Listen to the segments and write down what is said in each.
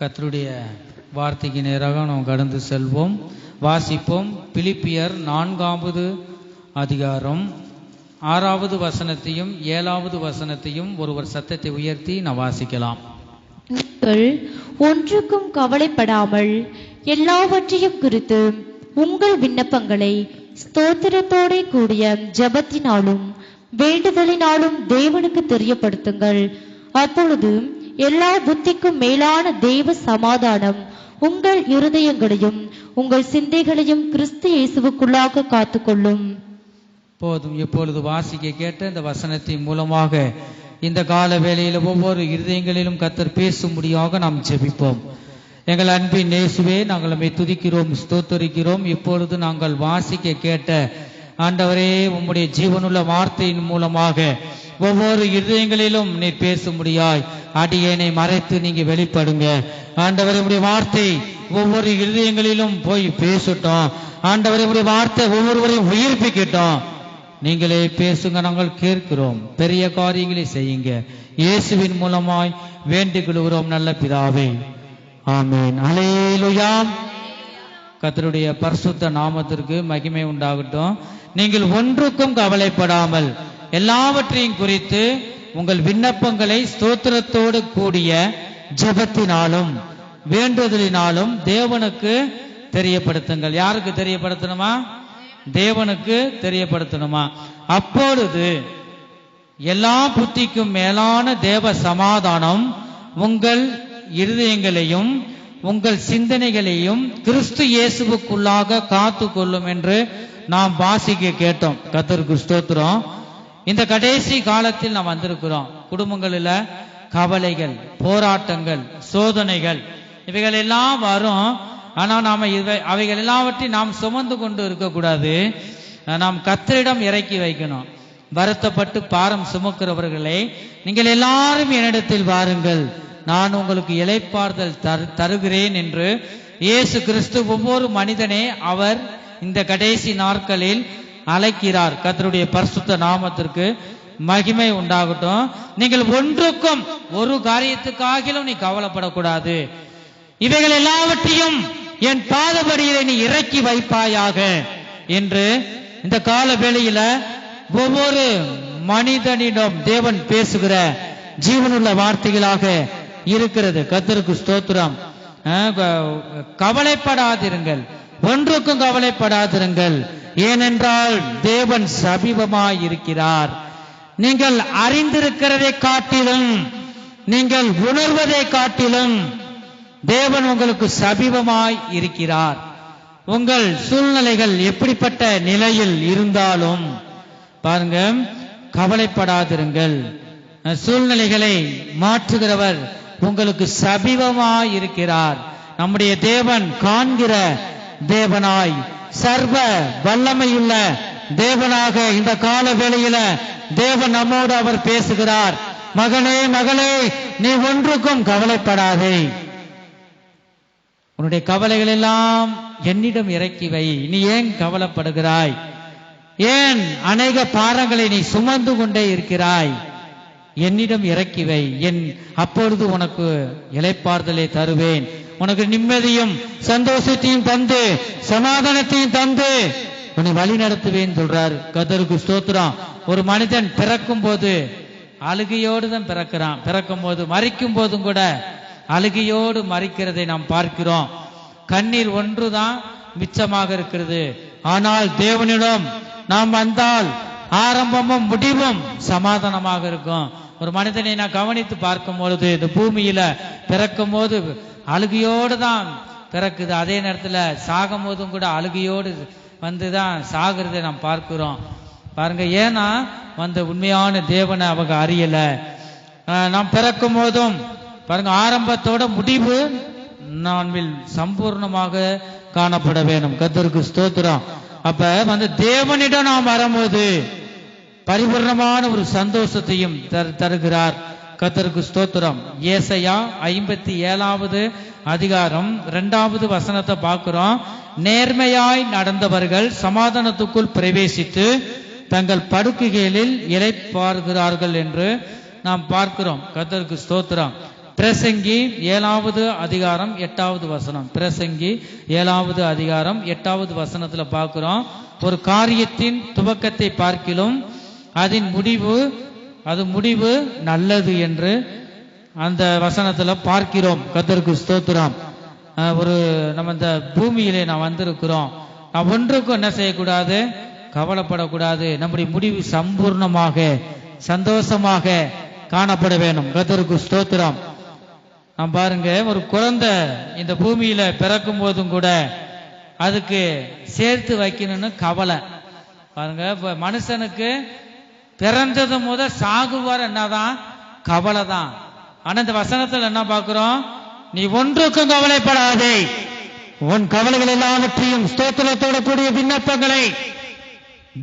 கர்த்தருடைய வார்த்தைக்கு நேராக நாம் கடந்து செல்வோம். வாசிப்போம். பிலிப்பியர் 4வது அதிகாரம் 6வது வசனத்தையும் 7வது வசனத்தையும் ஒருவர் சத்தத்தை உயர்த்தி நான் வாசிக்கலாம். நீங்கள் ஒன்றுக்கும் கவலைப்படாமல் எல்லாவற்றையும் குறித்து உங்கள் விண்ணப்பங்களை ஸ்தோத்திரத்தோட கூடிய ஜெபத்தினாலும் வேண்டுதலினாலும் தேவனுக்கு தெரியப்படுத்துங்கள். அப்பொழுது எல்லா புத்திக்கும் மேலான தேவ சமாதானம் உங்கள் இருதயங்களையும் உங்கள் சிந்தைகளையும் கிறிஸ்து இயேசுவுக்குள்ளாக காத்துக்கொள்ளும். போதும். இப்பொழுது வாசிக்க கேட்ட இந்த வசனத்தின் மூலமாக இந்த கால வேளையில் ஒவ்வொரு இருதயங்களிலும் கர்த்தர் பேசும்படியாக நாம் ஜெபிப்போம். எங்கள் அன்பின் இயேசுவே, நாங்கள் நம்மை துதிக்கிறோம், ஸ்தோத்தரிக்கிறோம். இப்பொழுது நாங்கள் வாசிக்க கேட்ட ஆண்டவரே, உம்முடைய ஜீவனுள்ள வார்த்தையின் மூலமாக ஒவ்வொரு இருதயங்களிலும் நீர் பேசும்படியாய் அடியேனை மறைத்து நீங்க வெளிப்படுங்க. ஆண்டவரே, உம்முடைய வார்த்தை ஒவ்வொரு இருதயங்களிலும் போய் பேசட்டும். ஆண்டவரே, உம்முடைய வார்த்தை ஒவ்வொருவரையும் உயிர்ப்பிக்கட்டும். நீங்களே பேசுங்க, நாங்கள் கேட்கிறோம். பெரிய காரியங்களை செய்யுங்க. இயேசுவின் மூலமாய் வேண்டிக் கொள்கிறோம் நல்ல பிதாவே, ஆமென். அல்லேலூயா. கர்த்தருடைய பரிசுத்த நாமத்திற்கு மகிமை உண்டாகட்டும். நீங்கள் ஒன்றுக்கும் கவலைப்படாமல் எல்லாவற்றையும் குறித்து உங்கள் விண்ணப்பங்களை ஸ்தோத்திரத்தோடு கூடிய ஜெபத்தினாலும் வேண்டுதலினாலும் தேவனுக்கு தெரியப்படுத்துங்கள். யாருக்கு தெரியப்படுத்தணுமா? தேவனுக்கு தெரியப்படுத்தணுமா? அப்பொழுது எல்லா புத்திக்கும் மேலான தேவ சமாதானம் உங்கள் இருதயங்களையும் உங்கள் சிந்தனைகளையும் கிறிஸ்து இயேசுவுக்குள்ளாக காத்து கொள்ளும் என்று நாம் வாசிக்க கேட்டோம். கர்த்தருக்கு ஸ்தோத்திரம். இந்த கடைசி காலத்தில் நாம் வந்திருக்கிறோம். குடும்பங்களில் கவலைகள், போராட்டங்கள், சோதனைகள் இவைகள் எல்லாம் வரும். ஆனால் நாம் அவைகள் எல்லாவற்றையும் நாம் சுமந்து கொண்டு இருக்கக்கூடாது. நாம் கர்த்தரிடம் இறக்கி வைக்கணும். வருத்தப்பட்டு பாரம் சுமக்கிறவர்களே, நீங்கள் எல்லாரும் என்னிடத்தில் வாருங்கள், நான் உங்களுக்கு இளைப்பாறுதல் தருகிறேன் என்று இயேசு கிறிஸ்து ஒவ்வொரு மனிதனே அவர் இந்த கடைசி நாட்களில் அழைக்கிறார். கர்த்தருடைய பரிசுத்த நாமத்திற்கு மகிமை உண்டாகட்டும். நீங்கள் ஒன்றுக்கும் ஒரு காரியத்துக்காகிலும் நீ கவலைப்படக்கூடாது. இவைகள் எல்லாவற்றையும் என் பாதபடியிலே நீ இறக்கி வைப்பாயாக என்று இந்த கால வேளையில ஒவ்வொரு மனிதனிடம் தேவன் பேசுகிற ஜீவனுள்ள வார்த்தைகளாக இருக்கிறது. கர்த்தருக்கு ஸ்தோத்திரம். கவலைப்படாதிருங்கள், ஒன்றுக்கும் கவலைப்படாதிருங்கள், ஏனென்றால் தேவன் சமீபமாய் இருக்கிறார். நீங்கள் அறிந்திருக்கிறதை காட்டிலும் நீங்கள் உணர்வதை காட்டிலும் தேவன் உங்களுக்கு சமீபமாய் இருக்கிறார். உங்கள் சூழ்நிலைகள் எப்படிப்பட்ட நிலையில் இருந்தாலும் பாருங்க, கவலைப்படாதிருங்கள். சூழ்நிலைகளை மாற்றுகிறவர் உங்களுக்கு சமீபமாய் இருக்கிறார். நம்முடைய தேவன் காண்கிற தேவனாய், சர்வ வல்லமையுள்ள தேவனாக இந்த கால வேளையில தேவன் நம்மோடு அவர் பேசுகிறார். மகனே, மகளே, நீ ஒன்றுக்கும் கவலைப்படாதே. உன்னுடைய கவலைகள் எல்லாம் என்னிடம் இறக்கி வை. நீ ஏன் கவலைப்படுகிறாய்? ஏன் அநேக பாரங்களை நீ சுமந்து கொண்டே இருக்கிறாய்? என்னிடம் இறக்கி வை. அப்பொழுது உனக்கு இளைப்பாறுதலை தருவேன். உனக்கு நிம்மதியும் சந்தோஷத்தையும் தந்து சமாதானத்தையும் தந்து உன்னை வழி நடத்துவேன் சொல்றார். கர்த்தருக்கு ஸ்தோத்திரம். ஒரு மனிதன் பிறக்கும் போது அழுகையோடு தான் பிறக்கிறான். பிறக்கும் போது மரிக்கும் போதும் கூட அழுகையோடு மரிக்கிறதை நாம் பார்க்கிறோம். கண்ணீர் ஒன்றுதான் மிச்சமாக இருக்கிறது. ஆனால் தேவனிடம் நாம் வந்தால் ஆரம்பமும் முடிவும் சமாதானமாக இருக்கும். ஒரு மனிதனை நான் கவனித்து பார்க்கும் பொழுது இந்த பூமியில பிறக்கும் போது அழுகையோடு தான் பிறக்குது. அதே நேரத்தில் சாகும் போதும் கூட அழுகையோடு வந்துதான் சாகிறதை நாம் பார்க்கிறோம். பாருங்க, ஏன்னா அந்த உண்மையான தேவனை அவங்க அறியல. நாம் பிறக்கும் போதும் பாருங்க, ஆரம்பத்தோட முடிவு நான்வில் சம்பூர்ணமாக காணப்பட வேண்டும். கர்த்தருக்கு ஸ்தோத்திரம். அப்ப தேவனிடம் நாம் வரும்போது பரிபூர்ணமான ஒரு சந்தோஷத்தையும் தருகிறார். கர்த்தருக்கு ஸ்தோத்திரம். ஏசாயா 57வது அதிகாரம் 2வது வசனத்தை பார்க்கிறோம். நேர்மையாய் நடந்தவர்கள் சமாதானத்துக்குள் பிரவேசித்து தங்கள் படுக்கைகளில் இளைப்பாறுகிறார்கள் என்று நாம் பார்க்கிறோம். கர்த்தருக்கு ஸ்தோத்திரம். பிரசங்கி 7வது அதிகாரம் 8வது வசனம். பிரசங்கி 7வது அதிகாரம் 8வது வசனத்துல பார்க்கிறோம், ஒரு காரியத்தின் துவக்கத்தை பார்க்கிலும் அதன் முடிவு நல்லது என்று அந்த வசனத்துல பார்க்கிறோம். கர்த்தருக்கு ஸ்தோத்திரம். நம்ம இந்த பூமியிலே நாம் வந்திருக்கிறோம். நாம் ஒன்றுக்கும் என்ன செய்யக்கூடாது, கவலைப்படக்கூடாது. நம்முடைய முடிவு சம்பூர்ணமாக சந்தோஷமாக காணப்பட வேண்டும். கர்த்தருக்கு ஸ்தோத்திரம். நாம் பாருங்க, ஒரு குழந்தை இந்த பூமியில பிறக்கும் போதும் கூட அதுக்கு சேர்த்து வைக்கணும்னு கவலை. பாருங்க, இப்ப மனுஷனுக்கு பிறந்தது முதல் சாகுவார் என்னதான் கவலை தான். ஆனா இந்த வசனத்துல என்ன பார்க்கிறோம், நீ ஒன்றுக்கும் கவலைப்படாதே, உன் கவலைகள் எல்லாவற்றையும் ஸ்தோத்திரத்தோட கூடிய விண்ணப்பங்களை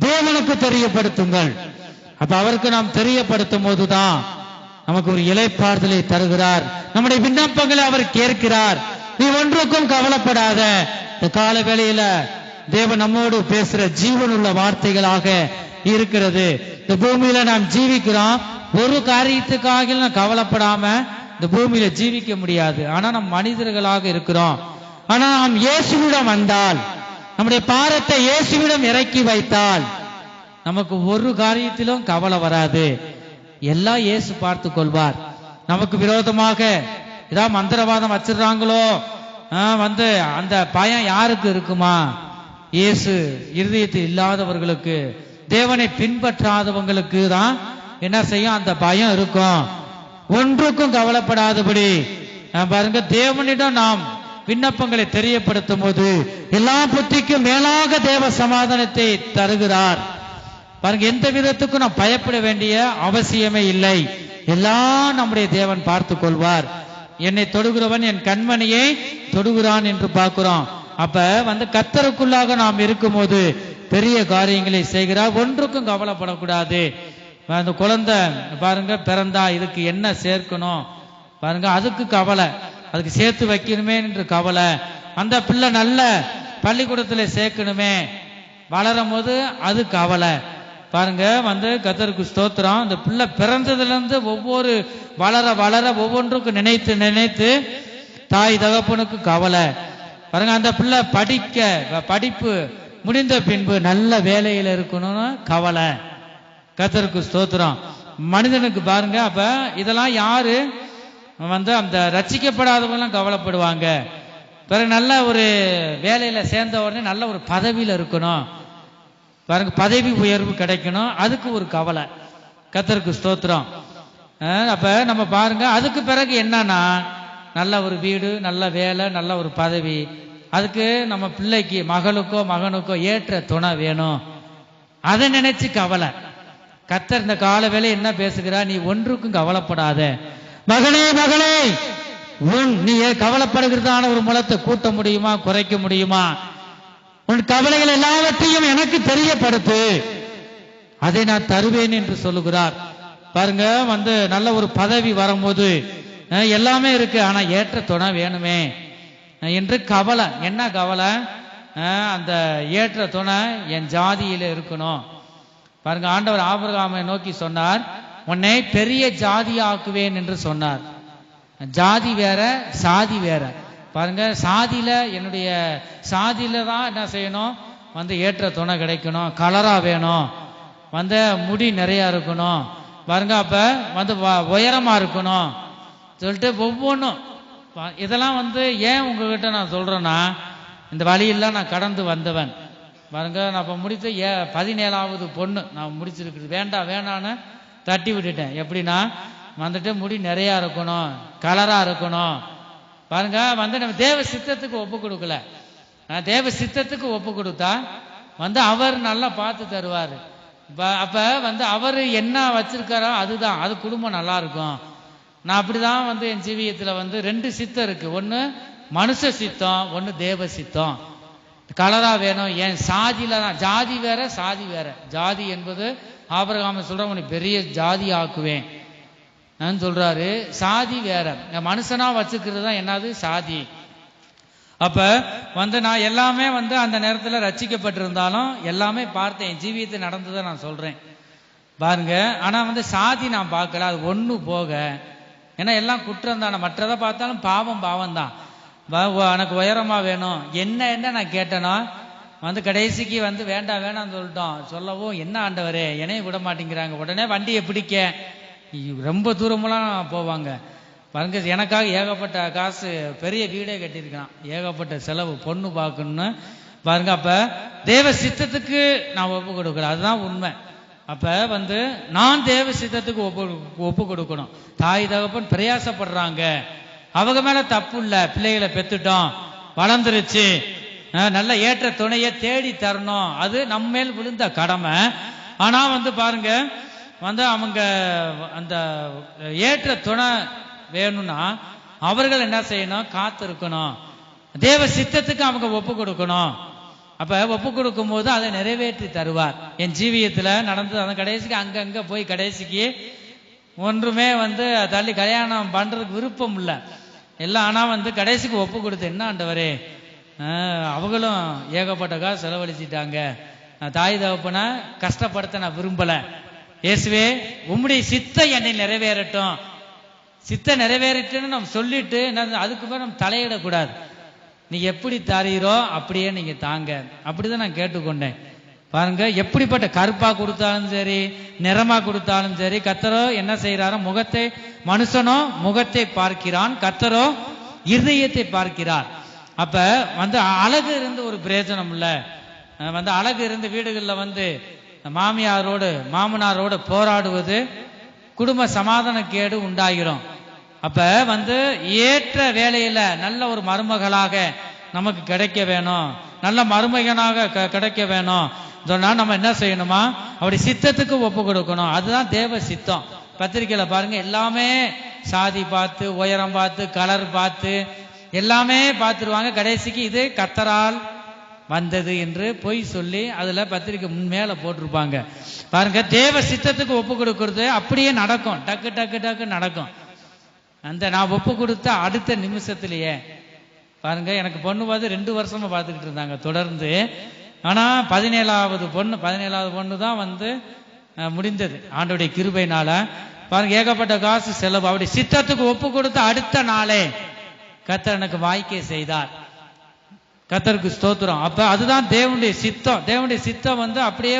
தேவனுக்கு தெரியப்படுத்துங்கள். அப்ப அவருக்கு நாம் தெரியப்படுத்தும் போதுதான் நமக்கு ஒரு இளைப்பாறுதலை தருகிறார். நம்முடைய விண்ணப்பங்களை அவர் கேட்கிறார். நீ ஒன்றுக்கும் கவலைப்படாத. இந்த கால வேளையில தேவன் நம்மோடு பேசுற ஜீவனுள்ள வார்த்தைகளாக இருக்கிறது. இந்த பூமியில நாம் ஜீவிக்கிறோம், ஒரு காரியத்துக்காக நாம் கவலைப்படாம இந்த பூமியில ஜீவிக்க முடியாது. ஆனா நம் மனிதர்களாக இருக்கிறோம். ஆனா நாம் இயேசுவிடம் வந்தால், நம்முடைய பாரத்தை இயேசுவிடம் இறக்கி வைத்தால் நமக்கு ஒரு காரியத்திலும் கவலை வராது. எல்லாம் இயேசு பார்த்து கொள்வார். நமக்கு விரோதமாக ஏதாவது மந்திரவாதம் வச்சிருக்காங்களோ அந்த பயம் யாருக்கு இருக்குமா? இயேசு இருதயத்தில் இல்லாதவர்களுக்கு, தேவனை பின்பற்றாதவங்களுக்கு தான் என்ன செய்யும், அந்த பயம் இருக்கும். ஒன்றுக்கும் கவலைப்படாதபடி பாருங்க, தேவனிடம் நாம் விண்ணப்பங்களை தெரியப்படுத்தும் போது எல்லா புத்திக்கும் மேலாக தேவ சமாதானத்தை தருகிறார். பாருங்க, எந்த விதத்துக்கும் நாம் பயப்பட வேண்டிய அவசியமே இல்லை. எல்லாம் நம்முடைய தேவன் பார்த்து கொள்வார். என்னை தொடுகிறவன் என் கண்மணியை தொடுகிறான் என்று பார்க்கிறோம். அப்ப கர்த்தருக்குள்ளாக நாம் இருக்கும் போது பெரிய காரியங்களை செய்கிறார். ஒன்றுக்கும் கவலைப்படக்கூடாது. அந்த குழந்தை பாருங்க பிறந்தா இதுக்கு என்ன சேர்க்கணும் பாருங்க, அதுக்கு கவலை, அதுக்கு சேர்த்து வைக்கணுமே என்று கவலை. அந்த பிள்ளை நல்ல பள்ளிக்கூடத்துல சேர்க்கணுமே, வளரும் போது அது கவலை. பாருங்க கர்த்தருக்கு ஸ்தோத்திரம். அந்த பிள்ளை பிறந்ததுல இருந்து ஒவ்வொரு வளர ஒவ்வொன்றுக்கும் நினைத்து தாய் தகப்பனுக்கு கவலை. பாருங்க, அந்த பிள்ளை படிப்பு முடிந்த பின்பு நல்ல வேலையில இருக்கணும்னு கவலை. கர்த்தருக்கு ஸ்தோத்திரம். மனிதனுக்கு பாருங்க, அப்ப இதெல்லாம் யாரு அந்த ரட்சிக்கப்படாதவங்க கவலைப்படுவாங்க. பிறகு நல்ல ஒரு வேலையில சேர்ந்த உடனே நல்ல ஒரு பதவியில இருக்கணும், பாருங்க பதவி உயர்வு கிடைக்கணும், அதுக்கு ஒரு கவலை. கர்த்தருக்கு ஸ்தோத்திரம். அப்ப நம்ம பாருங்க, அதுக்கு பிறகு என்னன்னா நல்ல ஒரு வீடு, நல்ல வேலை, நல்ல ஒரு பதவி, அதுக்கு நம்ம பிள்ளைக்கு மகளுக்கோ மகனுக்கோ ஏற்ற துணை வேணும், அதை நினைச்சு கவலை. கர்த்தர் இந்த கால வேலை என்ன பேசுகிறார், நீ ஒன்றுக்கும் கவலைப்படாத மகனே நீ கவலைப்படுகிறதான ஒரு முளத்தை கூட்ட முடியுமா, குறைக்க முடியுமா? உன் கவலைகள் எல்லாவற்றையும் எனக்கு தெரியப்படுத்து, அதை நான் தருவேன் என்று சொல்லுகிறார். பாருங்க, நல்ல ஒரு பதவி வரும்போது எல்லாமே இருக்கு, ஆனா ஏற்ற துணை வேணுமே என்று கவலை. என்ன கவலை? அந்த ஏற்ற துணை என் ஜாதியில இருக்கணும். பாருங்க, ஆண்டவர் ஆபிரகாமை நோக்கி சொன்னார், உன்னை பெரிய ஜாதியாக்குவேன் என்று சொன்னார். ஜாதி வேற, சாதி வேற. பாருங்க, சாதியில என்னுடைய சாதியில தான் என்ன செய்யணும், ஏற்ற துணை கிடைக்கணும், கலரா வேணும், முடி நிறைய இருக்கணும், பாருங்க அப்ப உயரமா இருக்கணும் சொல்லிட்டு ஒவ்வொன்றும். இதெல்லாம் ஏன் உங்ககிட்ட நான் சொல்றேன்னா, இந்த வழியெல்லாம் நான் கடந்து வந்தவன். பாருங்க, நான் இப்ப முடித்த 17வது பொண்ணு நான் முடிச்சிருக்கிறது. வேண்டான்னு தட்டி விட்டுட்டேன். எப்படின்னா முடி நிறைய இருக்கணும், கலரா இருக்கணும். பாருங்க, நம்ம தேவ சித்தத்துக்கு ஒப்பு கொடுக்கல. தேவ சித்தத்துக்கு ஒப்பு கொடுத்தா அவர் நல்லா பார்த்து தருவாரு. அப்ப அவரு என்ன வச்சிருக்காரோ அதுதான், அது குடும்பம் நல்லா இருக்கும். நான் அப்படிதான் என் ஜீவியத்துல 2 சித்தம் இருக்கு. ஒண்ணு மனுஷ சித்தம், ஒண்ணு தேவ சித்தம். கலரா வேணும். என் சாதியில தான், ஜாதி வேற சாதி வேற. ஜாதி என்பது ஆபிரகாம் சொல்ற உனக்கு பெரிய ஜாதி ஆக்குவேன் சொல்றாரு. சாதி வேற, மனுஷனா வச்சுக்கிறது தான் என்னது சாதி. அப்ப நான் எல்லாமே அந்த நேரத்துல ரட்சிக்கப்பட்டிருந்தாலும் எல்லாமே பார்த்தேன், என் ஜீவியத்தை நடந்ததை நான் சொல்றேன் பாருங்க. ஆனா சாதி நான் பார்க்கல. அது ஒண்ணு போக ஏன்னா எல்லாம் குற்றம் தானே. மற்றதை பார்த்தாலும் பாவம் தான். எனக்கு உயரமா வேணும் என்ன நான் கேட்டேனோ கடைசிக்கு வேண்டாம் வேணாம்னு சொல்லிட்டோம். சொல்லவும் என்ன ஆண்டவரே என்னையும் விட மாட்டேங்கிறாங்க. உடனே வண்டியை பிடிக்க ரொம்ப தூரமெல்லாம் போவாங்க பாருங்க. எனக்காக ஏகப்பட்ட காசு, பெரிய வீடே கட்டியிருக்கான், ஏகப்பட்ட செலவு, பொண்ணு பார்க்கணும்னு பாருங்க. அப்ப தேவ சித்தத்துக்கு நான் ஒப்பு கொடுக்கல, அதுதான் உண்மை. அப்ப நான் தேவ சித்தத்துக்கு ஒப்பு கொடுக்கணும். தாய் தகப்பன் பிரயாசப்படுறாங்க, அவங்க மேல தப்பு இல்ல. பிள்ளைகளை பெத்துட்டோம், வளர்ந்துருச்சு, நல்ல ஏற்ற துணையை தேடி தரணும், அது நம்ம மேல் விழுந்த கடமை. ஆனா பாருங்க அவங்க அந்த ஏற்ற துணை வேணும்னா அவர்கள் என்ன செய்யணும்? காத்திருக்கணும். தேவ சித்தத்துக்கு அவங்க ஒப்பு கொடுக்கணும். அப்ப ஒப்பு கொடுக்கும் போது அதை நிறைவேற்றி தருவார். என் ஜீவியத்துல நடந்தது அந்த கடைசிக்கு அங்கங்க போய் கடைசிக்கு ஒன்றுமே தள்ளி கல்யாணம் பண்றதுக்கு விருப்பம் இல்லை எல்லாம். ஆனா கடைசிக்கு ஒப்பு கொடுத்து என்ன ஆண்டவரே அவங்களும் ஏகப்பட்ட காசு செலவழிச்சிட்டாங்க, தாய் தகப்பனை கஷ்டப்படுத்த நான் விரும்பல. இயேசுவே உம்முடைய சித்தம் என்னை நிறைவேறட்டும், சித்தம் நிறைவேறட்டுன்னு நம்ம சொல்லிட்டு அதுக்கு மேல நம்ம தலையிடக்கூடாது. நீ எப்படி தாரீரோ அப்படியே நீங்க தாங்க, அப்படிதான் நான் கேட்டுக்கொண்டேன். பாருங்க, எப்படிப்பட்ட கருப்பா கொடுத்தாலும் சரி, நிறமா கொடுத்தாலும் சரி, கர்த்தரோ என்ன செய்யறாரோ முகத்தை, மனுஷனோ முகத்தை பார்க்கிறான், கர்த்தரோ இருதயத்தை பார்க்கிறார். அப்ப அழகு இருந்து ஒரு பிரயோஜனம் இல்ல. அழகு இருந்து வீடுகளில் மாமியாரோடு மாமனாரோடு போராடுவது குடும்ப சமாதான கேடு உண்டாகிரும். அப்ப ஏற்ற வேலையில நல்ல ஒரு மருமகளாக நமக்கு கிடைக்க வேணும், நல்ல மருமகனாக கிடைக்க வேணும் சொன்னா நம்ம என்ன செய்யணுமா? அப்படி சித்தத்துக்கு ஒப்பு கொடுக்கணும். அதுதான் தேவ சித்தம். பத்திரிக்கையில பாருங்க, எல்லாமே சாதி பார்த்து, உயரம் பார்த்து, கலர் பார்த்து, எல்லாமே பார்த்துருவாங்க. கடைசிக்கு இது கர்த்தரால் வந்தது என்று பொய் சொல்லி அதுல பத்திரிக்கை மேல போட்டிருப்பாங்க. பாருங்க, தேவ சித்தத்துக்கு ஒப்பு கொடுக்கறது அப்படியே நடக்கும், டக்கு டக்கு டக்கு நடக்கும். நான் ஒப்பு கொடுத்த அடுத்த நிமிஷத்திலேயே பாருங்க, எனக்கு பொண்ணு பார்த்து 2 வருஷமா பார்த்துக்கிட்டு இருந்தாங்க தொடர்ந்து. ஆனா 17வது பொண்ணு தான் முடிந்தது ஆண்டோடைய கிருபையினால. பாருங்க, ஏகப்பட்ட காசு செலவு. அப்படி சித்தத்துக்கு ஒப்பு கொடுத்த அடுத்த நாளே கர்த்தர் எனக்கு வாய்க்கை செய்தார். கர்த்தருக்கு ஸ்தோத்திரம். அப்ப அதுதான் தேவனுடைய சித்தம். தேவனுடைய சித்தம் அப்படியே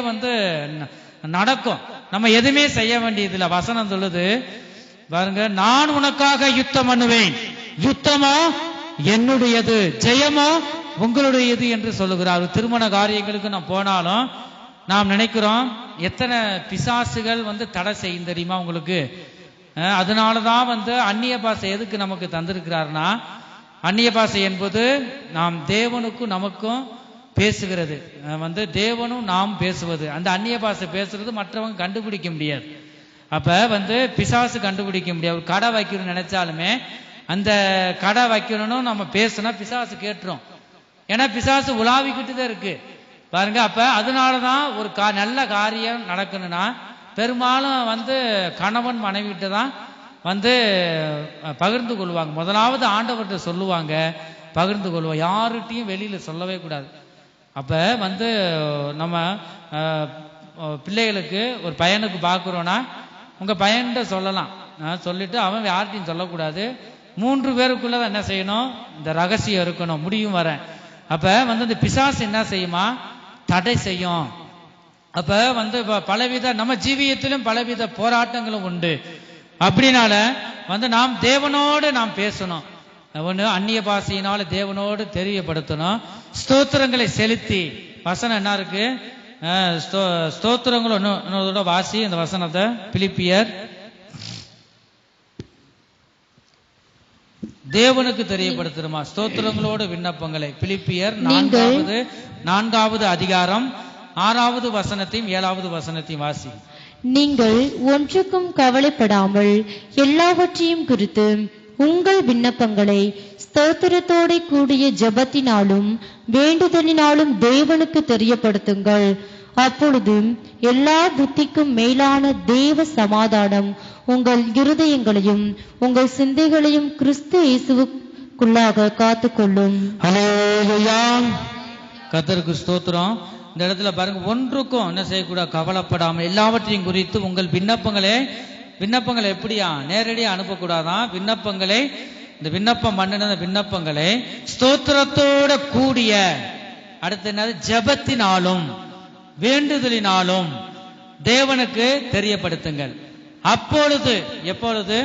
நடக்கும். நம்ம எதுவுமே செய்ய வேண்டியதில்லை. வசனம் சொல்லுது பாருங்க, நான் உனக்காக யுத்தம் பண்ணுவேன், யுத்தமோ என்னுடையது, ஜெயமோ உங்களுடையது என்று சொல்லுகிறார். திருமண காரியங்களுக்கு நாம் போனாலும் நாம் நினைக்கிறோம் எத்தனை பிசாசுகள் தடை செய்யும் தெரியுமா உங்களுக்கு? அதனாலதான் அந்நிய பாஷை எதுக்கு நமக்கு தந்திருக்கிறார்னா, அந்நிய பாஷை என்பது நாம் தேவனுக்கும் நமக்கும் பேசுகிறது, தேவனும் நாம் பேசுவது. அந்த அந்நிய பாஷை பேசுறது மற்றவங்க கண்டுபிடிக்க முடியாது. அப்ப பிசாசு கண்டுபிடிக்க முடியாது. ஒரு கடை வைக்கணும்னு நினைச்சாலுமே அந்த கடை வைக்கணும்னு நம்ம பேசுனா பிசாசு கேட்டுரும். ஏன்னா பிசாசு உலாவிக்கிட்டு தான் இருக்கு பாருங்க. அப்ப அதனாலதான் ஒரு நல்ல காரியம் நடக்கணும்னா பெரும்பாலும் கணவன் மனைவிட்டு தான் பகிர்ந்து கொள்வாங்க. முதலாவது ஆண்டவர்கிட்ட சொல்லுவாங்க, பகிர்ந்து கொள்வோம், யாருகிட்டையும் வெளியில சொல்லவே கூடாது. அப்ப நம்ம பிள்ளைகளுக்கு ஒரு பையனுக்கு பார்க்குறோன்னா உங்க பையன்கிட்ட சொல்லலாம், சொல்லிட்டு அவன் யார்கிட்டையும் சொல்லக்கூடாது. 3 பேருக்குள்ளதான் என்ன செய்யணும்? இந்த ரகசியம் இருக்கணும், முடியும் வர. அப்ப இந்த பிசாசு என்ன செய்யுமா? தடை செய்யும். அப்ப பலவித நம்ம ஜீவியத்திலும் பலவித போராட்டங்களும் உண்டு. அப்படினால நாம் தேவனோடு நாம் பேசணும். ஒண்ணு அந்நிய பாஷையினால தேவனோடு தெரியப்படுத்தணும். ஸ்தோத்திரங்களை செலுத்தி, வசனம் என்ன இருக்கு? ஸ்தோத்திரங்கள் இன்னொரு வாசி இந்த வசனத்தை. பிலிப்பியர், தேவனுக்கு தெரியப்படுத்துமா ஸ்தோத்திரங்களோடு விண்ணப்பங்களை. பிலிப்பியர் 4வது அதிகாரம் 6வது வசனத்தையும் 7வது வசனத்தையும் வாசி. நீங்கள் ஒன்றுக்கும் கவலைப்படாமல் எல்லாவற்றையும் குறித்து உங்கள் விண்ணப்பங்களை ஸ்தோத்திரத்தோட கூடிய ஜெபத்தினாலும் வேண்டுதலினாலும் தேவனுக்கு தெரியப்படுத்துங்கள். அப்பொழுது எல்லா புத்திக்கும் மேலான தேவ சமாதானம் உங்கள் இருதயங்களையும் உங்கள் சிந்தைகளையும் கிறிஸ்து இயேசுவுக்குள்ளாக காத்துக்கொள்ளும். ஹல்லேலூயா, கர்த்தருக்கு ஸ்தோத்திரம். இந்த இடத்துல பாருங்க, ஒன்றுக்கும் என்ன செய்யக்கூடாது? கவலைப்படாமல் எல்லாவற்றையும் குறித்து உங்கள் விண்ணப்பங்களை விண்ணப்பங்களை எப்படியா நேரடியா அனுப்பக்கூடாதான். விண்ணப்பங்களை, இந்த விண்ணப்பம் பண்ணின விண்ணப்பங்களை ஸ்தோத்திரத்தோட கூடிய, அடுத்து என்னது, ஜெபத்தினாலும் வேண்டுதலினாலும் தேவனுக்கு தெரியப்படுத்துங்கள். அப்பொழுது, எப்பொழுது,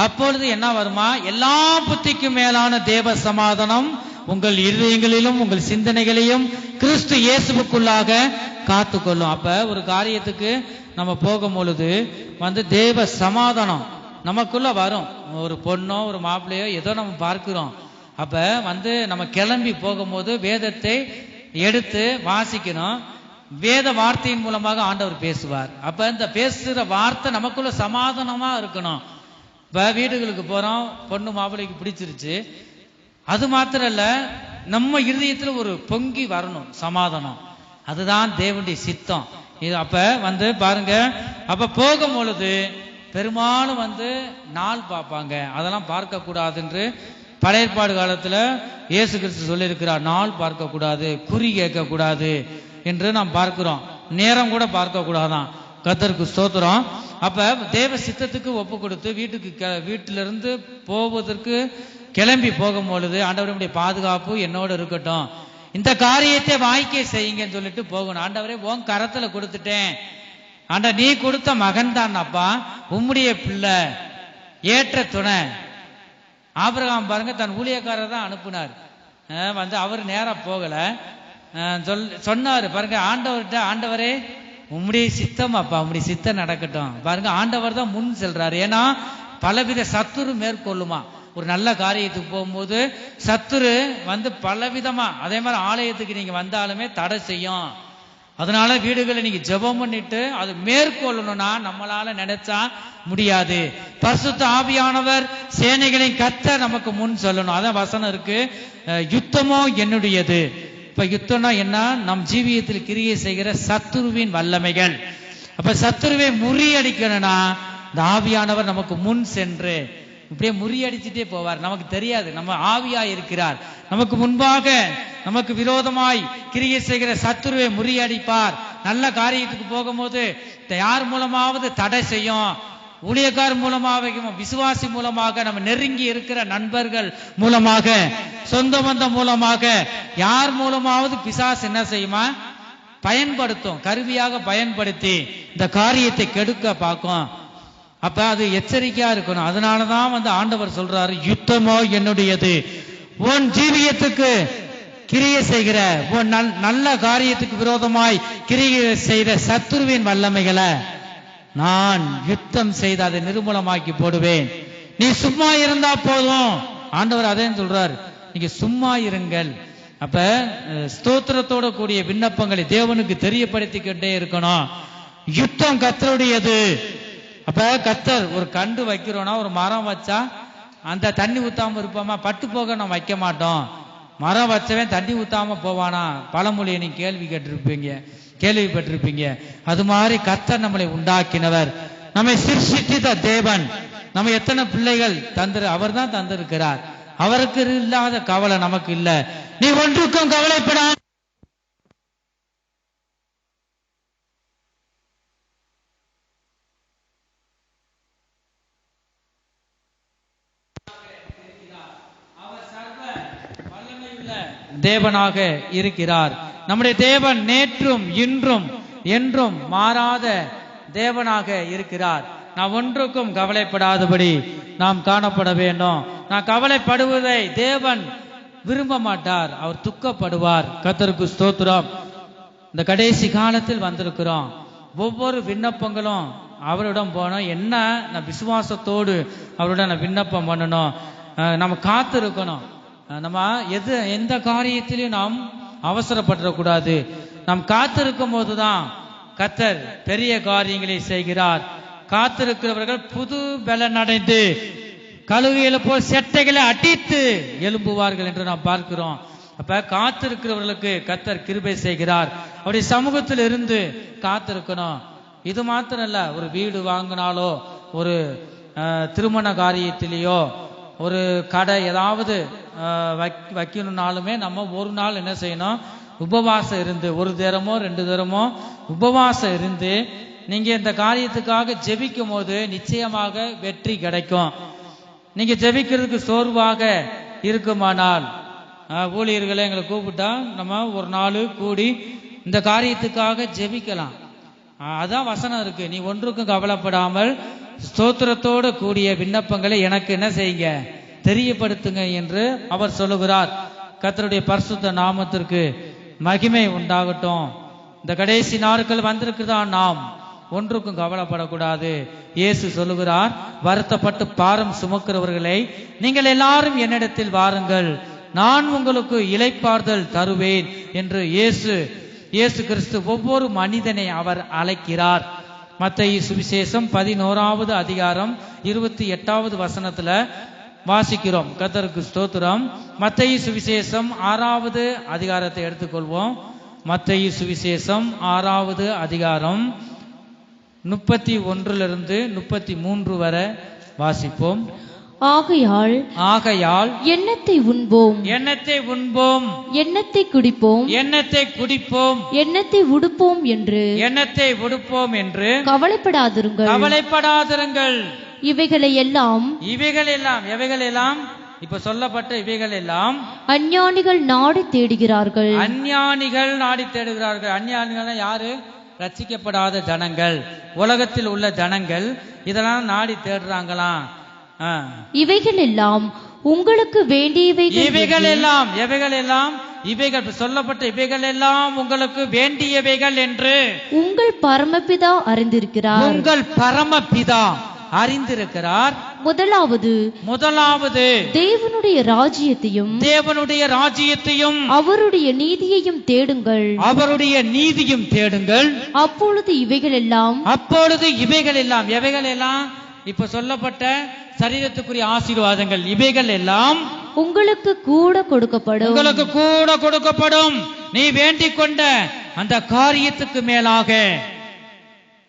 அப்பொழுது என்ன வருமா, எல்லா புத்திக்கும் மேலான தேவ சமாதானம் உங்கள் இருதயங்களிலும் உங்கள் சிந்தனைகளையும் கிறிஸ்து இயேசுவுக்குள்ளாக காத்துக்கொள்ளும். அப்ப ஒரு காரியத்துக்கு நம்ம போகும் பொழுது தேவ சமாதானம் நமக்குள்ள வரும். ஒரு பொண்ணோ ஒரு மாப்பிள்ளையோ ஏதோ நம்ம பார்க்கிறோம். அப்ப நம்ம கிளம்பி போகும்போது வேதத்தை எடுத்து வாசிக்கணும். வேத வார்த்தையின் மூலமாக ஆண்டவர் பேசுவார். அப்ப இந்த பேசுற வார்த்தை நமக்குள்ள சமாதானமா இருக்கணும். இப்ப வீடுகளுக்கு போறோம், பொண்ணு மாப்பிள்ளைக்கு பிடிச்சிருச்சு, அது மாத்திரம் இல்ல, நம்ம இருதயத்துல ஒரு பொங்கி வரணும் சமாதானம். அதுதான் தேவனுடைய சித்தம். இது அப்ப பாருங்க, அப்ப போகும் பொழுது பெரும்பாலும் நாள் பார்ப்பாங்க. அதெல்லாம் பார்க்க கூடாது என்று பழைய ஏற்பாடு காலத்துல இயேசு கிறிஸ்து சொல்லி இருக்கிறார். நாள் பார்க்க கூடாது, குறி கேட்க கூடாது என்று நாம் பார்க்கிறோம். நேரம் கூட பார்க்க கூடாதான். கர்த்தருக்கு ஸ்தோத்திரம். அப்ப தேவ சித்தத்துக்கு ஒப்பு கொடுத்து வீட்டிலிருந்து போவதற்கு கிளம்பி போகும் பொழுது ஆண்டவருடைய பாதுகாப்பு என்னோடு இருக்கட்டும், இந்த காரியத்தை வாய்க்கை செய்யுங்கன்னு சொல்லிட்டு போகணும். ஆண்டவரே உன் கரத்துல கொடுத்துட்டேன், ஆண்டவர் நீ கொடுத்த மகன் தான் அப்பா, உம்முடைய பிள்ளை, ஏற்ற துணை. ஆபிரகாம் பாருங்க, தன் ஊழியக்காரர் தான் அனுப்புனார். அவர் நேரா போகல, சொன்னாரு பாருங்க ஆண்டவர்கிட்ட, ஆண்டவரே உம்முடைய சித்தம் அப்பா, உம்முடைய சித்தம் நடக்கட்டும். பாருங்க ஆண்டவர் தான் முன் செல்றாரு. ஏன்னா பலவித சத்துரு மேற்கொள்ளுமா. ஒரு நல்ல காரியத்துக்கு போகும்போது சத்துரு பலவிதமா, அதே மாதிரி ஆலயத்துக்கு நீங்க வந்தாலுமே தடை செய்யும். அதனால வீடுகளை நீங்க ஜெபம் பண்ணிட்டு அது மேற்கொள்ளணும்னா நம்மளால நினைச்சா முடியாது. பரிசுத்த ஆவியானவர் சேனைகளின் கர்த்தர் நமக்கு முன் சொல்லணும். அதான் வசனம் இருக்கு, யுத்தமோ என்னுடையது. இப்ப யுத்தம்னா என்ன, நம் ஜீவியத்தில் கிரியை செய்கிற சத்துருவின் வல்லமைகள். அப்ப சத்துருவை முறியடிக்கணும்னா இந்த ஆவியானவர் நமக்கு முன் சென்று இப்படியே முறியடிச்சுட்டே போவார். நமக்கு தெரியாது, நம்ம ஆவியா இருக்கிறார். நமக்கு முன்பாக நமக்கு விரோதமாய் கிரியை செய்கிற சத்துருவை முறியடிப்பார். நல்ல காரியத்துக்கு போகும்போது யார் மூலமாவது தடை செய்யும். ஊழியக்கார் மூலமாக, விசுவாசி மூலமாக, நம்ம நெருங்கி இருக்கிற நண்பர்கள் மூலமாக, சொந்த பந்தம் மூலமாக, யார் மூலமாவது பிசாசு என்ன செய்யுமா, பயன்படுத்தும், கருவியாக பயன்படுத்தி இந்த காரியத்தை கெடுக்க பார்க்கும். அப்ப அது எச்சரிக்கையா இருக்கணும். அதனாலதான் ஆண்டவர் சொல்றாரு, யுத்தமோ என்னுடையது. உன் ஜீவியத்துக்கு கிரியை செய்கிற, உன் நல்ல காரியத்துக்கு விரோதமாய் கிரியை செய்கிற சத்துருவின் வல்லமைகளை நான் யுத்தம் செய்து அதை நிர்மூலமாக்கி போடுவேன். நீ சும்மா இருந்தா போதும். ஆண்டவர் அதே சொல்றார், நீங்க சும்மா இருங்கள். அப்ப ஸ்தோத்திரத்தோட கூடிய விண்ணப்பங்களை தேவனுக்கு தெரியப்படுத்திக்கிட்டே இருக்கணும். யுத்தம் கர்த்தருடையது. அப்ப கர்த்தர் ஒரு கண்டு வைக்கிறோம்னா, ஒரு மரம் வச்சா அந்த தண்ணி ஊத்தாம இருப்போமா, பட்டு போக நம்ம வைக்க மாட்டோம். மரம் வச்சவன் தண்ணி ஊத்தாம போவானா, பழமொழியை நீங்க கேள்விப்பட்டிருப்பீங்க. அது மாதிரி கர்த்தர் நம்மளை உண்டாக்கினவர், நம்மை சிருஷ்டித்த தேவன். நம்ம எத்தனை பிள்ளைகள் அவர் தான் தந்திருக்கிறார். அவருக்கு இல்லாத கவலை நமக்கு இல்ல. நீ ஒன்றுக்கும் கவலைப்படாம தேவனாக இருக்கிறார். நம்முடைய தேவன் நேற்றும் இன்றும் என்றும் மாறாத தேவனாக இருக்கிறார். நாம் ஒன்றுக்கும் கவலைப்படாதபடி நாம் காணப்பட வேண்டும். நான் கவலைப்படுவதை தேவன் விரும்ப மாட்டார், அவர் துக்கப்படுவார். கர்த்தருக்கு ஸ்தோத்திரம். இந்த கடைசி காலத்தில் வந்திருக்கிறோம். ஒவ்வொரு விண்ணப்பங்களும் அவரிடம் போனோம். என்ன, நான் விசுவாசத்தோடு அவருடன் நான் விண்ணப்பம் பண்ணணும். நம்ம காத்து இருக்கணும். நம்ம எந்த காரியத்திலையும் நாம் அவசரப்படக்கூடாது. நாம் காத்திருக்கும் போதுதான் கர்த்தர் பெரிய காரியங்களை செய்கிறார். காத்திருக்கிறவர்கள் புது பலன் அடைந்து கழுகுகளை போல் செட்டைகளை அடித்து எழும்புவார்கள் என்று நாம் பார்க்கிறோம். அப்ப காத்திருக்கிறவர்களுக்கு கர்த்தர் கிருபை செய்கிறார். அவருடைய சமூகத்தில் இருந்து காத்திருக்கணும். இது மாத்திரம் இல்ல, ஒரு வீடு வாங்கினாலோ, ஒரு திருமண காரியத்திலேயோ, ஒரு கடை ஏதாவது வைக்கணும்னாலுமே நம்ம ஒரு நாள் என்ன செய்யணும், உபவாசம் இருந்து, ஒரு தினமோ 2 தினமோ உபவாசம் இருந்து நீங்க இந்த காரியத்துக்காக ஜெபிக்கும் போது நிச்சயமாக வெற்றி கிடைக்கும். நீங்க ஜெபிக்கிறதுக்கு சோர்வாக இருக்குமானால் ஊழியர்களை எங்களை கூப்பிட்டா நம்ம ஒரு நாள் கூடி இந்த காரியத்துக்காக ஜெபிக்கலாம். அதான் வசனம் இருக்கு, நீ ஒன்றுக்கும் கவலைப்படாமல் ஸ்தோத்திரத்தோடு கூடிய விண்ணப்பங்களை எனக்கு என்ன செய்யுங்க, தெரியப்படுத்துங்க என்று அவர் சொல்லுகிறார். கர்த்தருடைய பரிசுத்த நாமத்திற்கு மகிமை உண்டாகட்டும். இந்த கடைசி நாட்கள் வந்திருக்குதா, நாம் ஒன்றுக்கும் கவலைப்படக்கூடாது. இயேசு சொல்லுகிறார், வருத்தப்பட்டு பாரம் சுமக்கிறவர்களை நீங்கள் எல்லாரும் என்னிடத்தில் வாருங்கள், நான் உங்களுக்கு இளைப்பாறுதல் தருவேன் என்று இயேசு கிறிஸ்து ஒவ்வொரு மனிதனை அவர் அழைக்கிறார். மத்தேயு சுவிசேஷம் 11வது அதிகாரம் 28வது வசனத்துல வாசிக்கிறோம். கர்த்தருக்கு ஸ்தோத்திரம். மத்தேயு சுவிசேஷம் 6வது அதிகாரத்தை எடுத்துக்கொள்வோம். மத்தேயு சுவிசேஷம் 6வது அதிகாரம் 31 33 வரை வாசிப்போம். ஆகையால் எண்ணத்தை உண்போம், எண்ணத்தை குடிப்போம், எண்ணத்தை உடுப்போம் என்று கவலைப்படாதிருங்கள். இவைகளை எல்லாம் இப்ப சொல்லப்பட்ட இவைகள் எல்லாம் அஞ்ஞானிகள் நாடி தேடுகிறார்கள். அஞ்ஞானிகள் யாரு? ரட்சிக்கப்படாத ஜனங்கள், உலகத்தில் உள்ள ஜனங்கள் இதெல்லாம் நாடி தேடுறாங்களாம். இவைகள் எல்லாம் உங்களுக்கு வேண்டியவைகள். இவைகள் சொல்லப்பட்ட இவைகள் எல்லாம் உங்களுக்கு வேண்டியவைகள் என்று உங்கள் பரமபிதா அறிந்திருக்கிறார். முதலாவது தேவனுடைய ராஜ்யத்தையும் அவருடைய நீதியையும் தேடுங்கள். அப்பொழுது இவைகள் எல்லாம் எவைகள் எல்லாம் இப்ப சொல்லப்பட்ட சரீரத்துக்குரிய ஆசீர்வாதங்கள் இவைகள் எல்லாம் உங்களுக்கு கூட கொடுக்கப்படும். நீ வேண்டிக் கொண்ட அந்த காரியத்துக்கு மேலாக.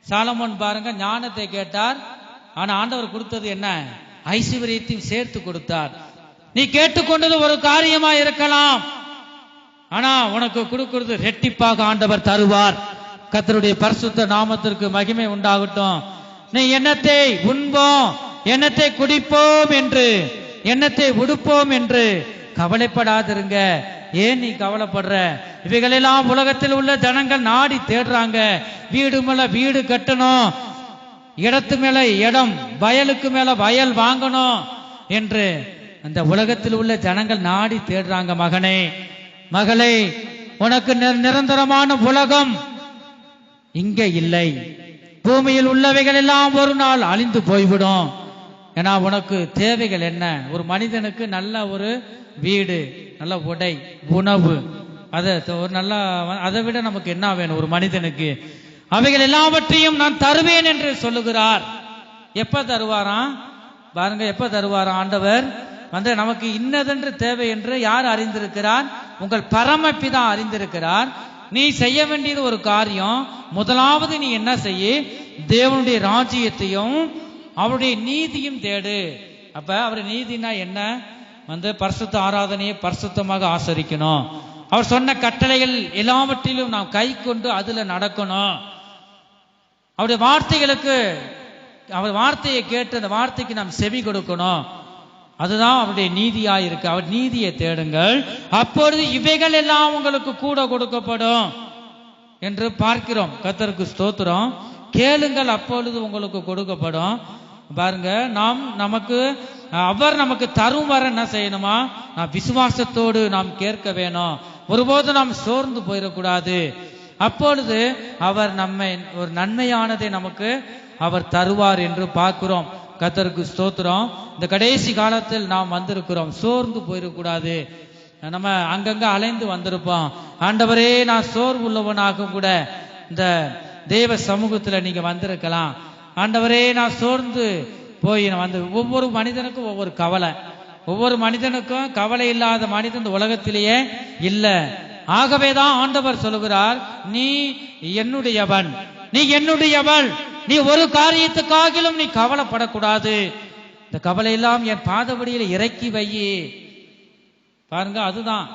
சாலமோன் பாருங்க, ஞானத்தை கேட்டார், ஆனா ஆண்டவர் கொடுத்தது என்ன? ஐஸ்வர்யத்தையும் சேர்த்து கொடுத்தார். நீ கேட்டுக்கொண்டது ஒரு காரியமா இருக்கலாம், ஆனா உனக்கு கொடுக்கிறது ரெட்டிப்பாக ஆண்டவர் தருவார். கர்த்தருடைய பரிசுத்த நாமத்திற்கு மகிமை உண்டாகட்டும். நீ எண்ணத்தை உண்போம், எண்ணத்தை குடிப்போம் என்று, எண்ணத்தை உடுப்போம் என்று கவலைப்படாதிருங்க. ஏன் நீ கவலைப்படுற? இவைகளெல்லாம் உலகத்தில் உள்ள ஜனங்கள் நாடி தேடுறாங்க. வீடு மேல வீடு கட்டணும், இடத்து மேல இடம், வயலுக்கு மேல வயல் வாங்கணும் என்று அந்த உலகத்தில் உள்ள ஜனங்கள் நாடி தேடுறாங்க. மகளே, உனக்கு நிரந்தரமான உலகம் இங்க இல்லை. பூமியில் உள்ளவைகள் எல்லாம் ஒரு நாள் அழிந்து போய்விடும். ஏன்னா உனக்கு தேவைகள் என்ன? ஒரு மனிதனுக்கு நல்ல ஒரு வீடு, நல்ல உடை, உணவு, அதை விட நமக்கு என்ன வேணும் ஒரு மனிதனுக்கு? அவைகள் எல்லாவற்றையும் நான் தருவேன் என்று சொல்லுகிறார். எப்ப தருவாராம் பாருங்க, எப்ப தருவாராம் ஆண்டவர்? நமக்கு இன்னதென்று தேவை என்று யார் அறிந்திருக்கிறார்? உங்கள் பரமபிதா அறிந்திருக்கிறார். நீ செய்ய வேண்டியது ஒரு காரியம். முதலாவது நீ என்ன செய்ய? தேவனுடைய ராஜ்யத்தையும் அவருடைய நீதியும் தேடு. அப்ப அவருடைய நீதினா என்ன? பரிசுத்த ஆராதனையை பரிசுத்தமாக ஆசரிக்கணும். அவர் சொன்ன கட்டளைகள் எல்லாவற்றிலும் நாம் கை கொண்டு அதுல நடக்கணும். அவருடைய வார்த்தைகளுக்கு, அவர் வார்த்தையை கேட்டு அந்த வார்த்தைக்கு நாம் செவி கொடுக்கணும். அதுதான் அவருடைய நீதியா இருக்கு. அவர் நீதியை தேடுங்கள், அப்பொழுது இவைகள் எல்லாம் உங்களுக்கு கூட கொடுக்கப்படும் என்று பார்க்கிறோம். கர்த்தருக்கு ஸ்தோத்திரம். கேளுங்கள், அப்பொழுது உங்களுக்கு கொடுக்கப்படும். பாருங்க, அவர் நமக்கு தரும் வர என்ன செய்யணுமா? நாம் விசுவாசத்தோடு நாம் கேட்க வேணும். ஒருபோது நாம் சோர்ந்து போயிடக்கூடாது. அப்பொழுது அவர் நம்மை ஒரு நன்மையானதை நமக்கு அவர் தருவார் என்று பார்க்கிறோம். கர்த்தருக்கு ஸ்தோத்திரம். இந்த கடைசி காலத்தில் நாம் வந்திருக்கிறோம், சோர்ந்து போயிடக்கூடாது. நம்ம அங்கங்க அலைந்து வந்திருப்போம். ஆண்டவரே, நான் சோர்வு உள்ளவனாகவும் கூட இந்த தேவ சமூகத்துல நீங்க வந்திருக்கலாம். ஆண்டவரே, நான் சோர்ந்து போய் ஒவ்வொரு மனிதனுக்கும் ஒவ்வொரு கவலை, ஒவ்வொரு மனிதனுக்கும் கவலை இல்லாத மனிதன் இந்த உலகத்திலேயே இல்லை. ஆகவேதான் ஆண்டவர் சொல்லுகிறார், நீ என்னுடையவன், நீ என்னுடையவள், நீ ஒரு காரியத்துக்காகிலும் நீ கவலைப்படக்கூடாது. இந்த கவலை எல்லாம் என் பாதபடியில இறக்கி வையே. பாருங்க, அதுதான்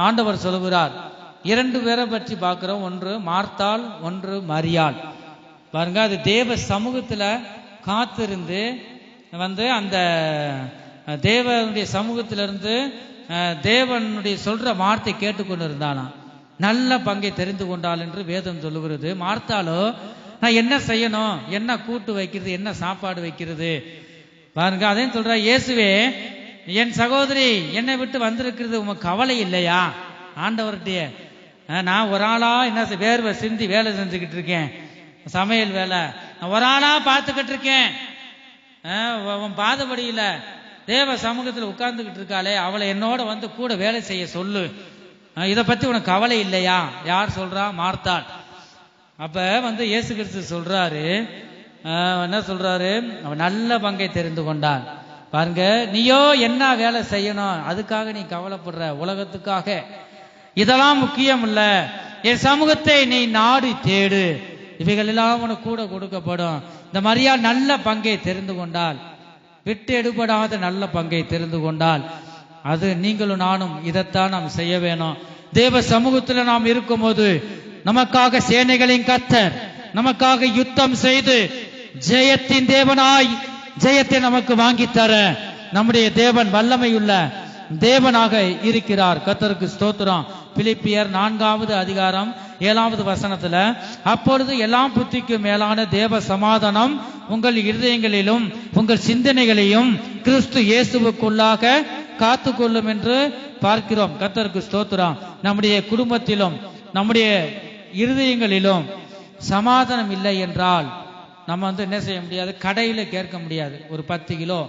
ஆண்டவர் சொல்லுகிறார். 2 பேரை பற்றி பார்க்கிறோம். ஒன்று மார்த்தாள், ஒன்று மரியாள். பாருங்க, அது தேவ சமூகத்துல காத்திருந்து அந்த தேவனுடைய சமூகத்திலிருந்து தேவனுடைய சொல்ற வார்த்தை கேட்டுக்கொண்டு இருந்தானா. நல்ல பங்கை தெரிந்து கொண்டாள் என்று வேதம் சொல்லுகிறது. மார்த்தாலோ, நான் என்ன செய்யணும், என்ன கூட்டு வைக்கிறது, என்ன சாப்பாடு வைக்கிறது. பாருங்க, அதையும் சொல்ற, இயேசுவே என் சகோதரி என்னை விட்டு வந்திருக்கிறது உமக்கு கவலை இல்லையா? ஆண்டவர்கிட்ட நான் ஒரு ஆளா என்ன வேர்வை சிந்தி வேலை செஞ்சுக்கிட்டு இருக்கேன், சமையல் வேலை நான் ஒரு ஆளா பார்த்துக்கிட்டு இருக்கேன். பாதபடியில தேவ சமூகத்தில் உட்கார்ந்துகிட்டு இருக்காளே, அவளை என்னோட வந்து கூட வேலை செய்ய சொல்லு. இதை பத்தி உனக்கு கவலை இல்லையா? யார் சொல்றா? மார்த்தாள். அப்ப இயேசு கிறிஸ்து சொல்றாரு, என்ன சொல்றாரு? அவன் நல்ல பங்கை தெரிந்து கொண்டான். பாருங்க, நீயோ என்ன வேலை செய்யணும், அதுக்காக நீ கவலைப்படுற, உலகத்துக்காக. இதெல்லாம் முக்கியம் இல்ல. என் சமூகத்தை நீ நாடி தேடு, இவைகள் எல்லாம் உனக்கு கூட கொடுக்கப்படும். இந்த மரியாள் நல்ல பங்கை தெரிந்து கொண்டால், விட்டு எடுபடாத நல்ல பங்கை தெரிந்து கொண்டால், அது நீங்களும் நானும் இதைத்தான் நாம் செய்ய வேணும். தேவ சமூகத்தில் நாம் இருக்கும்போது நமக்காக சேனைகளின் கர்த்தர் நமக்காக யுத்தம் செய்து ஜெயத்தின் தேவனாய் ஜெயத்தை நமக்கு வாங்கித்தர நம்முடைய தேவன் வல்லமையுள்ள தேவனாக இருக்கிறார். கர்த்தருக்கு ஸ்தோத்திரம். பிலிப்பியர் 4வது அதிகாரம் 7வது வசனத்துல, அப்பொழுது எல்லாம் புத்திக்கும் மேலான தேவ சமாதானம் உங்கள் இருதயங்களிலும் உங்கள் சிந்தனைகளையும் கிறிஸ்து இயேசுவுக்குள்ளாக காத்து கொள்ளும் என்று பார்க்கிறோம். கர்த்தருக்கு ஸ்தோத்திரம். நம்முடைய குடும்பத்திலும் நம்முடைய இருதயங்களிலும் சமாதானம் இல்லை என்றால் நம்ம என்ன செய்ய முடியாது? கடையில கேட்க முடியாது. ஒரு 10 கிலோ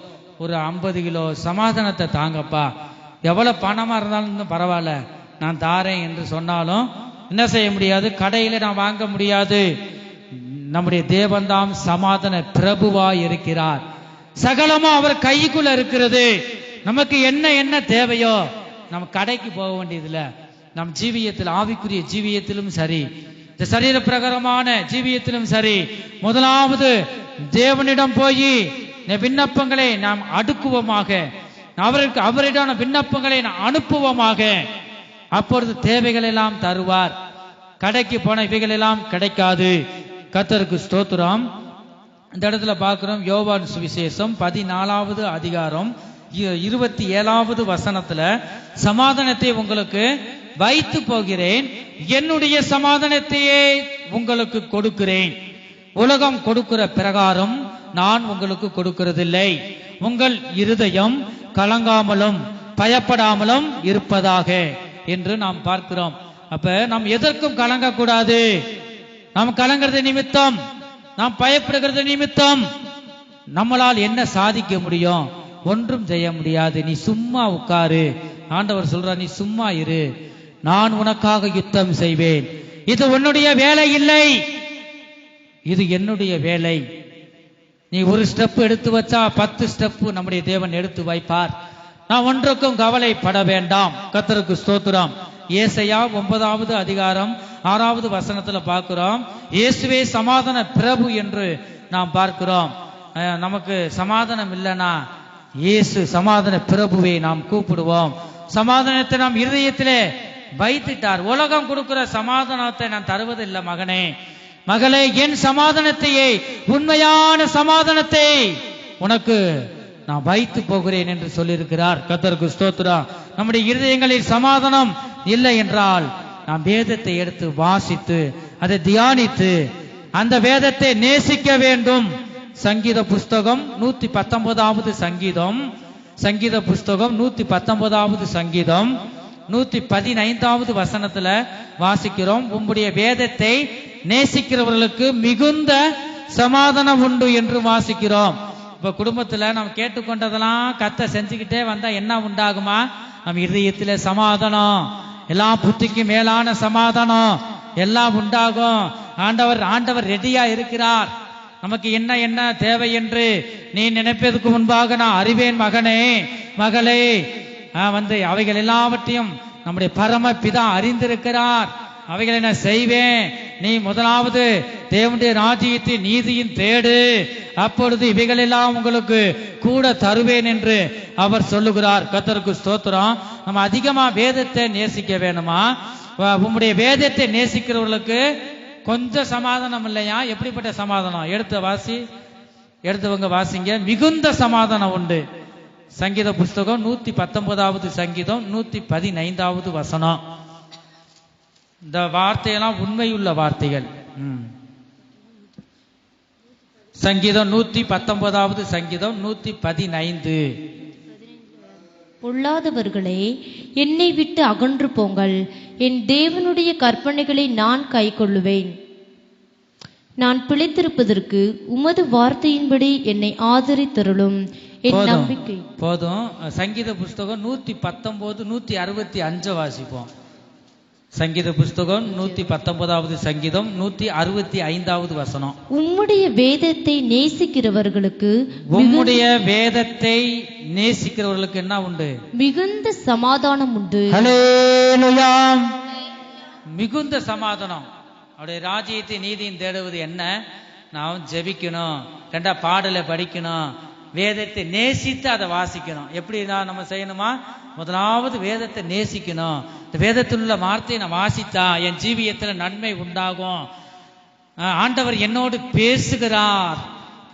ஒரு 50 கிலோ சமாதானத்தை தாங்கப்பா, எவ்வளவு பணமா இருந்தாலும் பரவாயில்ல நான் தாரேன் என்று சொன்னாலும் என்ன செய்ய முடியாது? கடையில நான் வாங்க முடியாது. நம்முடைய தேவன்தாம் சமாதான பிரபுவாய் இருக்கிறார். சகலமும் அவர் கைக்குள்ள இருக்கிறது. நமக்கு என்ன தேவையோ நம்ம கடைக்கு போக வேண்டியதுல, நம் ஜீவியத்தில் ஆவிக்குரிய ஜீவியத்திலும் சரி, இந்த சரீர பிரகாரமான ஜீவியத்திலும் சரி, முதலாவது தேவனிடம் போய் விண்ணப்பங்களை நாம் அடுக்குவோமாக, அவரிடம் விண்ணப்பங்களை நாம் அனுப்புவோமாக. அப்பொழுது தேவைகள் எல்லாம் தருவார். கடைக்கு போன இவைகள் எல்லாம் கிடைக்காது. கர்த்தருக்கு ஸ்தோத்திரம். இந்த இடத்துல பார்க்கிறோம், யோவான் சுவிசேஷம் 14வது அதிகாரம் 27வது வசனத்துல, சமாதானத்தை உங்களுக்கு வைத்து போகிறேன், என்னுடைய சமாதானத்தையே உங்களுக்கு கொடுக்கிறேன், உலகம் கொடுக்கிற பிரகாரம் நான் உங்களுக்கு கொடுக்கிறதில்லை. உங்கள் இருதயம் கலங்காமலும் பயப்படாமலும் இருப்பதாக என்று நாம் பார்க்கிறோம். அப்ப நாம் எதற்கும் கலங்க கூடாது. நாம் கலங்கிறது நிமித்தம், நாம் பயப்படுகிறது நிமித்தம் நம்மளால் என்ன சாதிக்க முடியும்? ஒன்றும் செய்ய முடியாது. நீ சும்மா உட்காரு. ஆண்டவர் சொல்றார், நீ சும்மா இரு, நான் உனக்காக யுத்தம் செய்வேன். இது உன்னுடைய வேலை இல்லை, இது என்னுடைய வேலை. நீ ஒரு ஸ்டெப் எடுத்து வச்சா 10 ஸ்டெப் நம்முடைய தேவன் எடுத்து வைப்பார். நான் ஒன்றுக்கும் கவலைப்பட வேண்டாம். கர்த்தருக்கு ஸ்தோத்திரம். ஏசாயா 9வது அதிகாரம் 6வது வசனத்துல பார்க்கிறோம், இயேசுவே சமாதான பிரபு என்று நாம் பார்க்கிறோம். நமக்கு சமாதானம் இல்லைன்னா இயேசு சமாதான பிரபுவை நாம் கூப்பிடுவோம். சமாதானத்தை நாம் இருதயத்திலே வைத்துட்டார். உலகம் கொடுக்கிற சமாதானத்தை நான் தருவதில்லை மகனே மகளே, என் சமாதானத்தையே, உண்மையான சமாதானத்தை உனக்கு நான் வைத்து போகிறேன் என்று சொல்லியிருக்கிறார். கர்த்தருக்கு ஸ்தோத்திரம். நம்முடைய இருதயங்களில் சமாதானம் இல்லை என்றால் நாம் வேதத்தை எடுத்து வாசித்து அதை தியானித்து அந்த வேதத்தை நேசிக்க வேண்டும். சங்கீத புஸ்தகம் 119வது சங்கீதம், சங்கீத புஸ்தகம் 119வது சங்கீதம் 115வது வசனத்துல வாசிக்கிறோம், உம்முடைய வேதத்தை நேசிக்கிறவர்களுக்கு மிகுந்த சமாதானம் உண்டு என்று வாசிக்கிறோம். இப்ப குடும்பத்துல நாம் கேட்டுக்கொண்டதெல்லாம் கர்த்தர் செஞ்சுக்கிட்டே வந்தா என்ன உண்டாகுமா? நம் இதயத்தில சமாதானம், எல்லா புத்திக்கு மேலான சமாதானம் எல்லாம் உண்டாகும். ஆண்டவர் ரெடியா இருக்கிறார். நமக்கு என்ன தேவை என்று நீ நினைப்பதற்கு முன்பாக நான் அறிவேன் மகனே மகளே. அவைகள் எல்லாவற்றையும் நம்முடைய பரம பிதா அறிந்திருக்கிறார். அவைகளை நான் செய்வேன். நீ முதலாவது தேவனுடைய ராஜ்யத்தின் நீதியின் தேடு, அப்பொழுது இவைகள் எல்லாம் உங்களுக்கு கூட தருவேன் என்று அவர் சொல்லுகிறார். கர்த்தருக்கு ஸ்தோத்திரம். நம்ம அதிகமா வேதத்தை நேசிக்க வேணுமா? உம்முடைய வேதத்தை நேசிக்கிறவர்களுக்கு கொஞ்சம் சமாதானம் இல்லையா? எப்படிப்பட்ட சமாதானம்? எடுத்தவங்க வாசிங்க. மிகுந்த சமாதானம் உண்டு. சங்கீத புஸ்தகம் 119வது சங்கீதம் 115வது வசனம். இந்த வார்த்தையெல்லாம் உண்மையுள்ள வார்த்தைகள். சங்கீதம் 119வது சங்கீதம் 115. பொல்லாதவர்களே, என்னை விட்டு அகன்று போங்கள். என் தேவனுடைய கற்பனைகளை நான் கைக்கொள்ளுவேன். நான் பிழைத்திருப்பதற்கு உமது வார்த்தையின்படி என்னை ஆதரித்தருளும். என் நம்பிக்கை போதும். சங்கீத புஸ்தகம் 119 165 வாசிப்போம். சங்கீத புஸ்தகம் 119வது சங்கீதம் 165வது வசனம். உம்முடைய வேதத்தை நேசிக்கிறவர்களுக்கு என்ன உண்டு? மிகுந்த சமாதானம் உண்டு. ஹல்லேலூயா. மிகுந்த சமாதானம். அவருடைய ராஜ்யத்தை நீதியும் தேடுவது என்ன? நாம் ஜெபிக்கணும், ரெண்டா பாடலை படிக்கணும், வேதத்தை நேசித்து அதை வாசிக்கணும். எப்படி நம்ம செய்யணுமா? முதலாவது வேதத்தை நேசிக்கணும். இந்த வேதத்தில் உள்ள வார்த்தையை நான் வாசித்தா என் ஜீவியத்தில் நன்மை உண்டாகும். ஆண்டவர் என்னோடு பேசுகிறார்.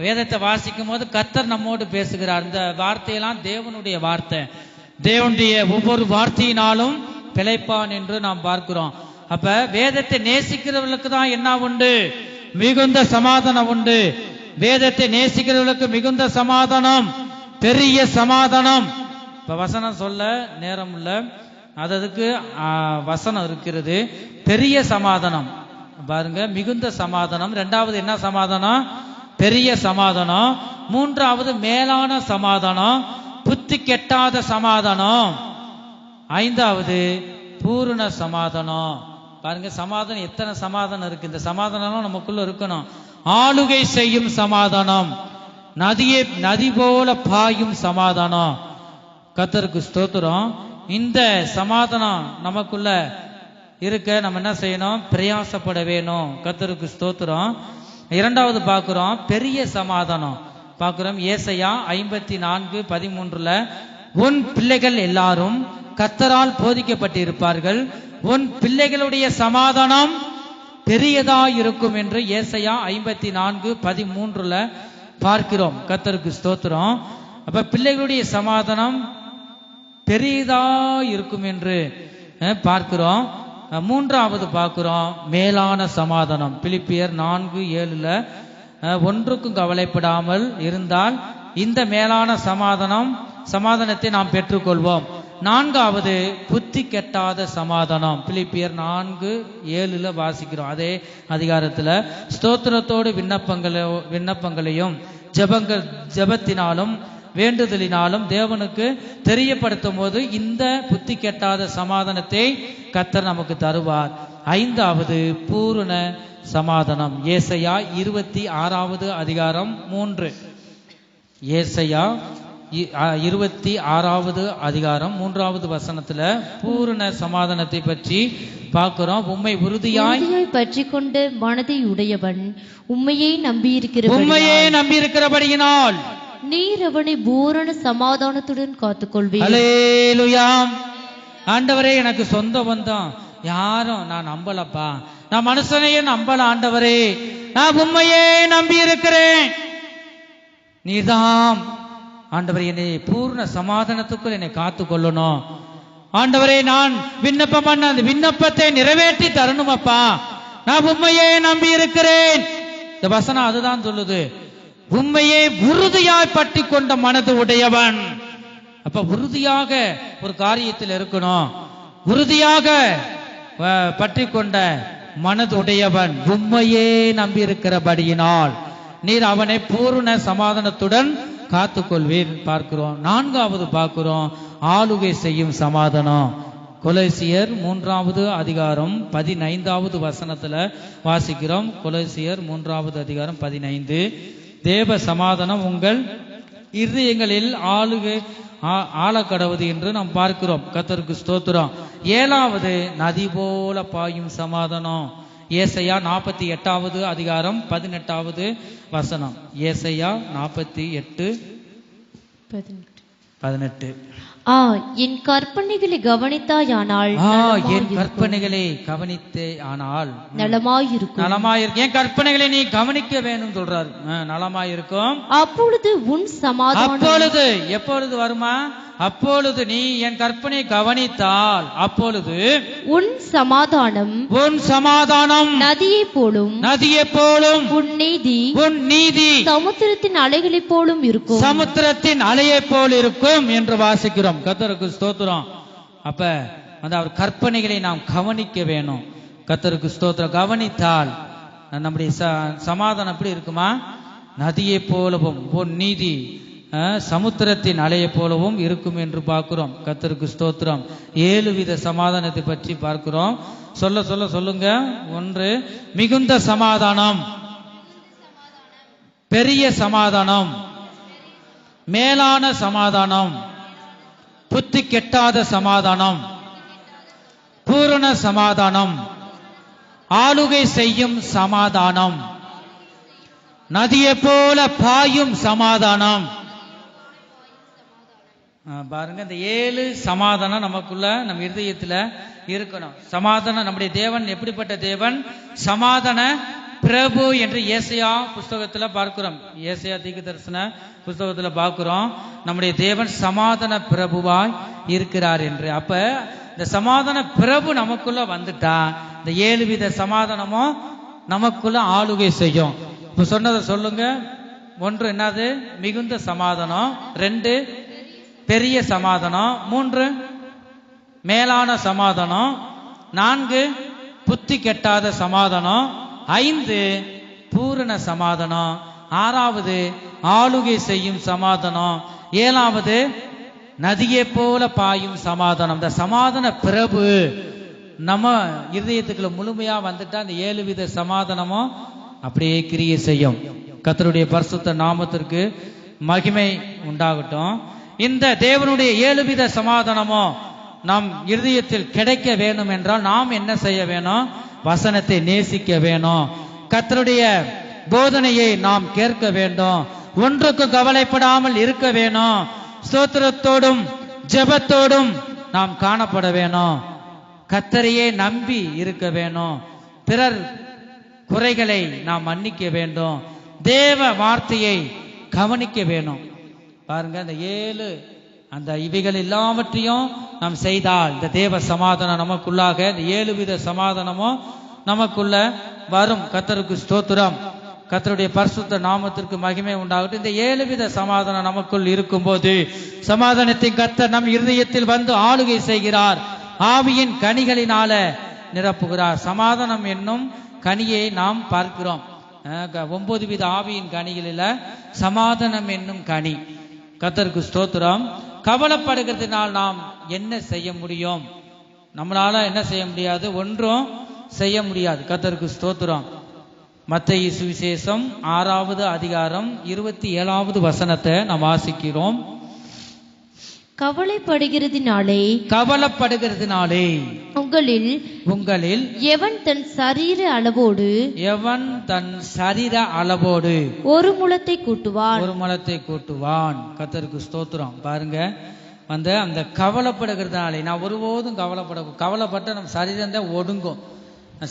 வேதத்தை வாசிக்கும் போது கர்த்தர் நம்மோடு பேசுகிறார். இந்த வார்த்தையெல்லாம் தேவனுடைய வார்த்தை. தேவனுடைய ஒவ்வொரு வார்த்தையினாலும் பிழைப்பான் என்று நாம் பார்க்கிறோம். அப்ப வேதத்தை நேசிக்கிறவர்களுக்கு தான் என்ன உண்டு? மிகுந்த சமாதானம் உண்டு. வேதத்தை நேசிக்கிறவர்களுக்கு மிகுந்த சமாதானம், பெரிய சமாதானம். இப்ப வசனம் சொல்ல நேரம் இல்ல, அதுக்கு வசனம் இருக்கிறது. பெரிய சமாதானம் பாருங்க, மிகுந்த சமாதானம். இரண்டாவது என்ன சமாதானம்? பெரிய சமாதானம். மூன்றாவது மேலான சமாதானம், புத்தி கெட்டாத சமாதானம். ஐந்தாவது பூரண சமாதானம். பாருங்க, சமாதானம் எத்தனை சமாதானம் இருக்கு. இந்த சமாதானம் நமக்குள்ள இருக்கணும். ஆளுகை செய்யும் சமாதானம், நதி போல பாயும் சமாதானம். கர்த்தருக்கு ஸ்தோத்திரம். இந்த சமாதானம் நமக்குள்ள இருக்க நம்ம என்ன செய்யணும்? பிரயாசப்பட வேணும். கர்த்தருக்கு ஸ்தோத்திரம். இரண்டாவது பார்க்கிறோம் பெரிய சமாதானம். பார்க்கிறோம் ஏசாயா 54:13. உன் பிள்ளைகள் எல்லாரும் கர்த்தரால் போதிக்கப்பட்டிருப்பார்கள், உன் பிள்ளைகளுடைய சமாதானம் பெரியதா இருக்கும் என்று ஏசாயா 54:13 பார்க்கிறோம். கர்த்தருக்கு ஸ்தோத்திரம். அப்ப பிள்ளைகளுடைய சமாதானம் பெரியதா இருக்கும் என்று பார்க்கிறோம். மூன்றாவது பார்க்கிறோம் மேலான சமாதானம். பிலிப்பியர் 4:7 ஒன்றுக்கும் கவலைப்படாமல் இருந்தால் இந்த மேலான சமாதானத்தை நாம் பெற்றுக்கொள்வோம். நான்காவது புத்தி கெட்டாத சமாதானம். பிலிப்பியர் 4:7 வாசிக்கிறோம். அதே அதிகாரத்துல ஸ்தோத்திரத்தோடு விண்ணப்பங்களையும் ஜெபத்தினாலும் வேண்டுதலினாலும் தேவனுக்கு தெரியப்படுத்தும் போது இந்த புத்தி கெட்டாத சமாதானத்தை கர்த்தர் நமக்கு தருவார். ஐந்தாவது பூரண சமாதானம். ஏசாயா 26:3. ஏசாயா 26:3 வசனத்துல பூரண சமாதானத்தை பற்றி பார்க்கிறோம். உம்மை உறுதியாய் பற்றி கொண்டு மனதை உடையவன் உம்மையே நம்பியிருக்கிறபடியினால் நீர் அவனை பூரண சமாதானத்துடன் காத்துக்கொள்வீர். அல்லேலூயா. ஆண்டவரே, எனக்கு சொந்த பந்தம் யாரும் நான் நம்பலப்பா, நான் மனுஷனையே நம்பல ஆண்டவரே, நான் உம்மையே நம்பி இருக்கிறேன். நீதான் ஆண்டவரே என்னை பூர்ண சமாதானத்துக்குள் என்னை காத்து கொள்ளணும். ஆண்டவரே, நான் விண்ணப்பம் பண்ண அந்த விண்ணப்பத்தை நிறைவேற்றி தரணும் அப்பா, நான் உம்மையே நம்பி இருக்கிறேன். இந்த வசனம் அதுதான் சொல்லுது. உண்மையே உறுதியாய் பற்றி கொண்ட மனது உடையவன். அப்ப உறுதியாக ஒரு காரியத்தில் இருக்கணும். உறுதியாக பற்றி கொண்ட மனது உடையவன் உண்மையே நம்பி இருக்கிறபடியினால் நீர் அவனை பூரண சமாதானத்துடன் காத்துக்கொள்வீர் பார்க்கிறோம். நான்காவது பார்க்கிறோம் ஆளுகை செய்யும் சமாதானம். கொலோசியர் 3:15 வசனத்துல வாசிக்கிறோம். கொலோசியர் 3:15 தேவ சமாதானம் உங்கள் இருதயங்களில் ஆளக்கடவுது என்று நாம் பார்க்கிறோம். கர்த்தருக்கு ஸ்தோத்திரம். ஏழாவது நதி போல பாயும் சமாதானம். ஏசாயா 48:18 ஏசாயா 48:18. என் கற்பனைகளை கவனித்தாயானால் என் கற்பனைகளை கவனித்தே ஆனால் நலமாயிருக்கும். நலமாயிருக்கும். என் கற்பனைகளை நீ கவனிக்க வேணும் சொல்றாரு. நலமாயிருக்கும். அப்பொழுது உன் சமாதானம். அப்பொழுது எப்பொழுது வருமா? அப்பொழுது நீ என் கற்பனை கவனித்தால் அப்பொழுது உன் சமாதானம் நதியைப் போலும் உன் நீதி சமுத்திரத்தின் அலைகளைப் போலும் இருக்கும். சமுத்திரத்தின் அலையைப் போல் இருக்கும் என்று வாசிக்கிறோம். கர்த்தருக்கு ஸ்தோத்திரம். அப்ப அந்த அவர் கற்பனைகளை நாம் கவனிக்க வேணும். கர்த்தருக்கு ஸ்தோத்திரம். கவனித்தால் நம்முடைய சமாதானம் எப்படி இருக்குமா? நதியைப் போலவும் உன் நீதி சமுத்திரத்தின் அலையை போலவும் இருக்கும் என்று பார்க்கிறோம். கர்த்தருக்கு ஸ்தோத்திரம். 7 வித சமாதானத்தை பற்றி பார்க்கிறோம். சொல்லுங்க. 1 மிகுந்த சமாதானம், பெரிய சமாதானம், மேலான சமாதானம், புத்தி கெட்டாத சமாதானம், பூரண சமாதானம், ஆளுகை செய்யும் சமாதானம், நதியை போல பாயும் சமாதானம். பாருங்க, இந்த 7 சமாதானம் நமக்குள்ள நம்ம இருதயத்துல இருக்கணும். சமாதானம். நம்முடைய தேவன் எப்படிப்பட்ட தேவன்? சமாதான பிரபு என்று ஏசாயா புஸ்தகத்துல பார்க்கிறோம். ஏசாயா தீர்க்கதரிசன புஸ்தகத்துல பார்க்கிறோம் நம்முடைய தேவன் சமாதான பிரபுவாய் இருக்கிறார் என்று. அப்ப இந்த சமாதான பிரபு நமக்குள்ள வந்துட்டா இந்த 7 வித சமாதானமும் நமக்குள்ள ஆளுகை செய்யும். இப்ப சொன்னதை சொல்லுங்க. 1 என்னது? மிகுந்த சமாதானம். 2 பெரிய சமாதானம். 3 மேலான சமாதானம். 4 புத்தி கெட்டாத சமாதானம். 5 பூரண சமாதானம். 6வது ஆளுகை செய்யும் சமாதானம். 7வது நதியை போல பாயும் சமாதானம். இந்த சமாதான பிரபு நம்ம இருதயத்துக்குள்ள முழுமையா வந்துட்டா இந்த 7 வித சமாதானமும் அப்படியே கிரியை செய்யும். கர்த்தருடைய பரிசுத்த நாமத்திற்கு மகிமை உண்டாகட்டும். இந்த தேவனுடைய 7 வித சமாதானமும் நம் இருதயத்தில் கிடைக்க வேணும் என்றால் நாம் என்ன செய்ய வேணும்? வசனத்தை நேசிக்க வேணும். கர்த்தருடைய போதனையை நாம் கேட்க வேண்டும். ஒன்றுக்கு கவலைப்படாமல் இருக்க வேணும். ஸ்தோத்திரத்தோடும் ஜெபத்தோடும் நாம் காணப்பட வேணும். கர்த்தரையே நம்பி இருக்க வேணும். பிறர் குறைகளை நாம் மன்னிக்க வேண்டும். தேவ வார்த்தையை கவனிக்க வேணும். பாருங்க, இந்த 7 அந்த இவைகள் எல்லாவற்றையும் நாம் செய்தால் இந்த தேவ சமாதானம் நமக்குள்ளாக இந்த 7 வித சமாதானமும் நமக்குள்ள வரும். கர்த்தருக்கு ஸ்தோத்திரம். கர்த்தருடைய பரிசுத்த நாமத்திற்கு மகிமை உண்டாகட்டும். இந்த 7 வித சமாதானம் நமக்குள் இருக்கும்போது சமாதானத்தின் கர்த்தர் நம் இருதயத்தில் வந்து ஆளுகை செய்கிறார். ஆவியின் கனிகளினால நிரப்புகிறார். சமாதானம் என்னும் கனியை நாம் பார்க்கிறோம். 9 வித ஆவியின் கனிகளில சமாதானம் என்னும் கனி. கர்த்தருக்கு ஸ்தோத்திரம். கவலைப்படுகிறதுனால் நாம் என்ன செய்ய முடியும்? நம்மளால என்ன செய்ய முடியாது? ஒன்றும் செய்ய முடியாது. கர்த்தருக்கு ஸ்தோத்திரம். மத்தேயு சுவிசேஷம் 6வது அதிகாரம் 27வது வசனத்தை நாம் வாசிக்கிறோம். கவலைப்படுகிறதினாலே உங்களில் எவன் தன் சரீர அளவோடு ஒரு முழத்தை கூட்டுவான். கர்த்தருக்கு ஸ்தோத்திரம். பாருங்க, அந்த கவலைப்படுகிறதுனாலே நான் ஒருபோதும் கவலைப்பட்ட நம்ம சரீரம் தான் ஒடுங்கும்.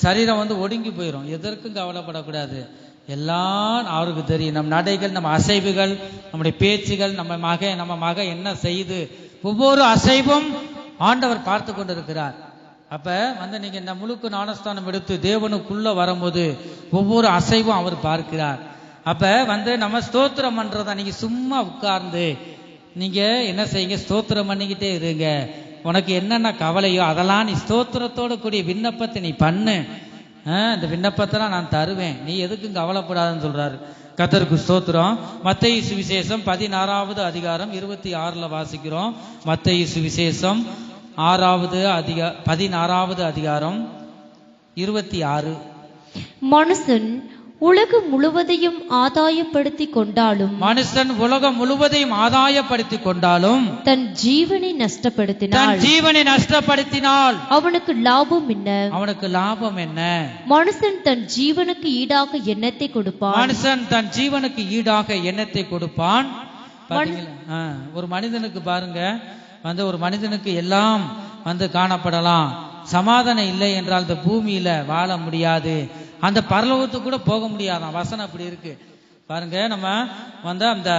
சரீரம் ஒடுங்கி போயிடும். எதற்கும் கவலைப்படக்கூடாது. எல்லாம் அவருக்கு தெரியும். நம் நடைகள், நம்ம அசைவுகள், நம்முடைய பேச்சுகள், நம்ம மக என்ன செய்யுது, ஒவ்வொரு அசைவும் ஆண்டவர் பார்த்து கொண்டிருக்கிறார். அப்ப நீங்க இந்த முழுக்க ஞானஸ்தானம் எடுத்து தேவனுக்குள்ள வரும்போது ஒவ்வொரு அசைவும் அவர் பார்க்கிறார். அப்ப நம்ம ஸ்தோத்திரம் பண்றதா நீங்க சும்மா உட்கார்ந்து நீங்க என்ன செய்யுங்க? ஸ்தோத்திரம் பண்ணிக்கிட்டே இருங்க. உனக்கு என்னென்ன கவலையோ அதெல்லாம் நீ ஸ்தோத்திரத்தோட கூடிய விண்ணப்பத்தை நீ பண்ணு. இந்த விண்ணப்பத்தெல்லாம் நான் தருவேன். நீ எதுக்கும் கவலைப்படாதுன்னு சொல்றாரு. கர்த்தருக்கு ஸ்தோத்திரம். மத்தேயு சுவிசேஷம் 16வது அதிகாரம் 26ல வாசிக்கிறோம். மத்தேயு சுவிசேஷம் 16வது அதிகாரம் 26. மனுஷன் உலகம் முழுவதையும் ஆதாயப்படுத்திக் கொண்டாலும் தன் ஜீவனை நஷ்டப்படுத்தினால் அவனுக்கு லாபம் என்ன? மனுஷன் தன் ஜீவனுக்கு ஈடாக எண்ணத்தை கொடுப்பான். ஒரு மனிதனுக்கு பாருங்க, ஒரு மனிதனுக்கு எல்லாம் காணப்படலாம். சமாதானம் இல்லை என்றால் இந்த பூமியில வாழ முடியாது, அந்த பரலோகத்துக்கு கூட போக முடியாதான். வசனம் அப்படி இருக்கு பாருங்க. நம்ம அந்த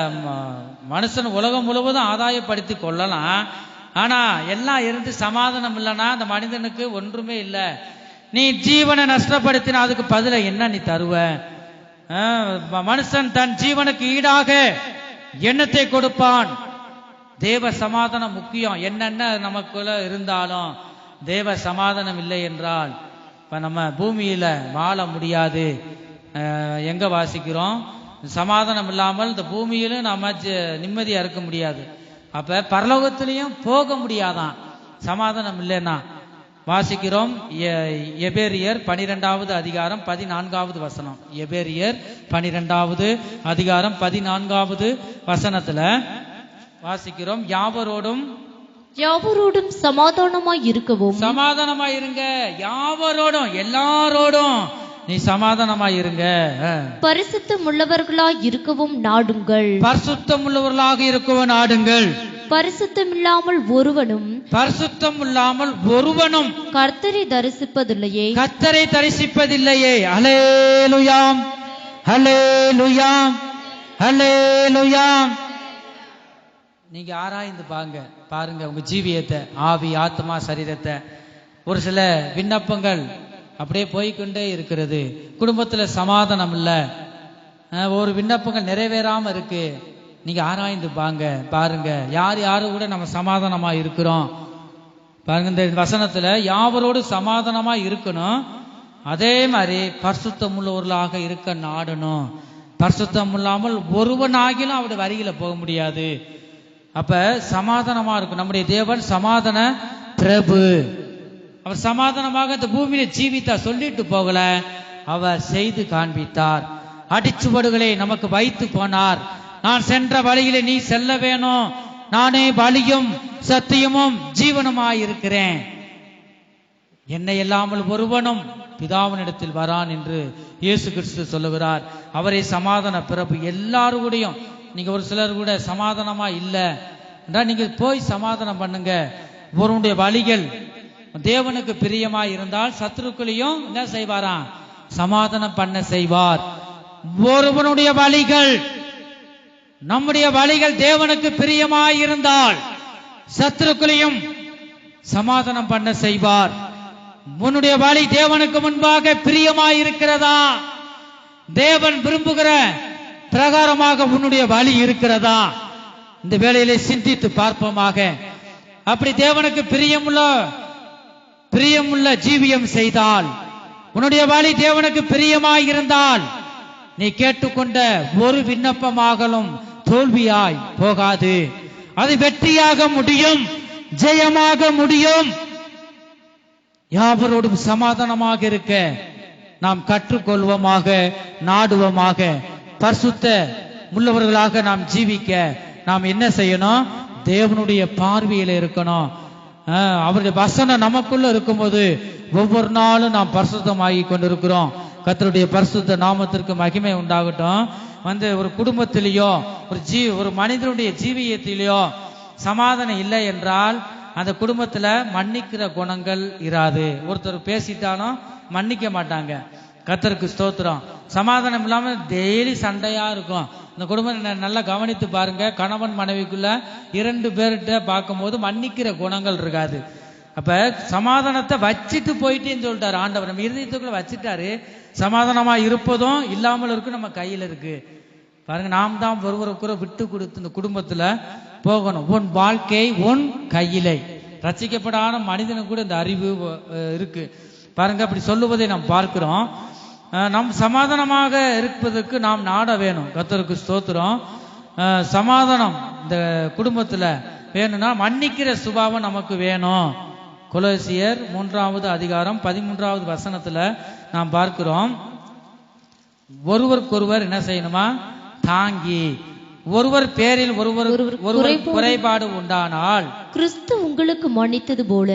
மனுஷன் உலகம் முழுவதும் ஆதாயப்படுத்தி கொள்ளலாம், ஆனா எல்லாம் இருந்து சமாதானம் இல்லைன்னா அந்த மனிதனுக்கு ஒன்றுமே இல்லை. நீ ஜீவனை நஷ்டப்படுத்தினா அதுக்கு பதில என்ன நீ தருவ? மனுஷன் தன் ஜீவனுக்கு ஈடாக எண்ணத்தை கொடுப்பான். தேவ சமாதானம் முக்கியம். என்னென்ன நமக்குள்ள இருந்தாலும் தேவ சமாதானம் இல்லை என்றால் இப்ப நம்ம பூமியில வாழ முடியாது. எங்க வாசிக்கிறோம்? சமாதானம் இல்லாமல் இந்த பூமியிலும் நாம நிம்மதியா இருக்க முடியாது. அப்ப பரலோகத்திலையும் போக முடியாதான் சமாதானம் இல்லைன்னா. வாசிக்கிறோம் எபேரியர் 12வது அதிகாரம் 14வது வசனம். எபேரியர் 12வது அதிகாரம் 14வது வசனத்துல வாசிக்கிறோம், யாவரோடும் சமாதானமாய் இருக்கவும். சமாதானமாய் இருங்க, யாவரோடும் எல்லாரோடும் நீ சமாதானமாய் இருங்க. பரிசுத்தம் உள்ளவர்களாய் இருக்கவும் நாடுங்கள். பரிசுத்தம் உள்ளவர்களாக இருக்கவும் நாடுங்கள். பரிசுத்தம் இல்லாமல் ஒருவனும் கர்த்தரை தரிசிப்பதில்லையே. அல்லேலூயாம், அல்லேலூயாம், அல்லேலூயாம். நீங்க ஆராய்ந்து பாருங்க உங்க ஜீவியத்தை, ஆவி, ஆத்மா, சரீரத்தை. ஒரு சில விண்ணப்பங்கள் அப்படியே போய்கொண்டே இருக்கிறது. குடும்பத்துல சமாதானம் இல்ல, ஒரு விண்ணப்பங்கள் நிறைவேறாம இருக்கு. நீங்க ஆராய்ந்து பாருங்க யாரு கூட நம்ம சமாதானமா இருக்கிறோம். பாருங்க இந்த வசனத்துல யாவரோடு சமாதானமா இருக்கணும், அதே மாதிரி பரிசுத்தம் உள்ளவர்களாக இருக்க நாடணும். பரிசுத்தம் இல்லாமல் ஒருவனாகிலும் அவருடைய வரியில போக முடியாது. அப்ப சமாதானமா இருக்கும். நம்முடைய தேவன் சமாதான பிரபு. அவர் சமாதானமாக இந்த பூமியில ஜீவித்தா, சொல்லிட்டு போகல, அவர் செய்து காண்பித்தார். அடிச்சுவடுகளை நமக்கு வைத்து போனார். நான் சென்ற வழியில நீ செல்ல வேணும், நானே வழியும் சத்தியமும் ஜீவனுமாயிருக்கிறேன், என்னை இல்லாமல் ஒருவனும் பிதாவினிடத்தில் வரான் என்று இயேசு கிறிஸ்து சொல்லுகிறார். அவரை சமாதான பிரபு. எல்லாரும் கூடயும் நீங்க ஒரு சிலர் கூட சமாதானமா இல்லை என்றால் நீங்க போய் சமாதானம் பண்ணுங்க. ஒருவனுடைய வழிகள் தேவனுக்கு பிரியமா இருந்தால் சத்துருக்களையும் என்ன செய்வாராம்? சமாதானம் பண்ண செய்வார். ஒருவனுடைய வழிகள், நம்முடைய வழிகள் தேவனுக்கு பிரியமாய் இருந்தால் சத்துருக்களையும் சமாதானம் பண்ண செய்வார். உன்னுடைய வழி தேவனுக்கு முன்பாக பிரியமாய் இருக்கிறதா? தேவன் விரும்புகிற பிரகாரமாக உன்னுடைய வழி இருக்கிறதா? இந்த வேளையிலே சிந்தித்து பார்ப்போமாக. அப்படி தேவனுக்கு பிரியமுள்ள ஜீவியம் செய்தால், உன்னுடைய வழி தேவனுக்கு பிரியமாய் இருந்தால், நீ கேட்டுக்கொண்ட ஒரு விண்ணப்பமாகலும் தோல்வியாய் போகாது. அது வெற்றியாக முடியும், ஜெயமாக முடியும். யாவரோடும் சமாதானமாக இருக்க நாம் கற்றுக்கொள்வோமாக, நாடுவோமாக. பரிசுத்த உள்ளவர்களாக நாம் ஜீவிக்க நாம் என்ன செய்யணும்? தேவனுடைய பார்வையில இருக்கணும். அவருடைய வசனம் நமக்குள்ள இருக்கும்போது ஒவ்வொரு நாளும் நாம் பரிசுத்தமாகி கொண்டிருக்கிறோம். கர்த்தருடைய பரிசுத்த நாமத்திற்கு மகிமை உண்டாகட்டும். ஒரு குடும்பத்திலேயோ ஒரு மனிதனுடைய ஜீவியத்திலேயோ சமாதானம் இல்லை என்றால் அந்த குடும்பத்துல மன்னிக்கிற குணங்கள் இராது. ஒருத்தர் பேசிட்டாலும் மன்னிக்க மாட்டாங்க. கர்த்தருக்கு ஸ்தோத்திரம். சமாதானம் இல்லாம டெய்லி சண்டையா இருக்கும். இந்த குடும்பம் நல்லா கவனித்து பாருங்க. கணவன் மனைவிக்குள்ள 2 பேர்கிட்ட பார்க்கும்போது மன்னிக்கிற குணங்கள் இருக்காது. அப்ப சமாதானத்தை வச்சுட்டு போயிட்டேன்னு சொல்லிட்டாரு ஆண்டவர். நம்ம இருதயத்துக்குள்ள வச்சுட்டாரு. சமாதானமா இருப்பதும் இல்லாமல் இருக்கு நம்ம கையில இருக்கு. பாருங்க, நாம் தான் ஒருவருக்குற விட்டு கொடுத்து இந்த குடும்பத்துல போகணும். உன் வாழ்க்கை உன் கையிலே. ரட்சிக்கப்படாத மனிதனுக்கு கூட இந்த அறிவு இருக்கு. பாருங்க, அப்படி சொல்லுவதை நாம் பார்க்கிறோம். நம் சமாதானமாக இருப்பதற்கு நாம் நாட வேணும். கர்த்தருக்கு ஸ்தோத்திரம். சமாதானம் இந்த குடும்பத்துல வேணும்னா மன்னிக்கிற சுபாவம் நமக்கு வேணும். கொலோசியர் 3வது அதிகாரம் 13வது வசனத்துல நாம் பார்க்கிறோம், ஒருவருக்கொருவர் என்ன செய்யணுமா? தாங்கி. ஒருவர் பேரில் ஒருவர் குறைபாடு உண்டானால் கிறிஸ்து உங்களுக்கு மன்னித்தது போல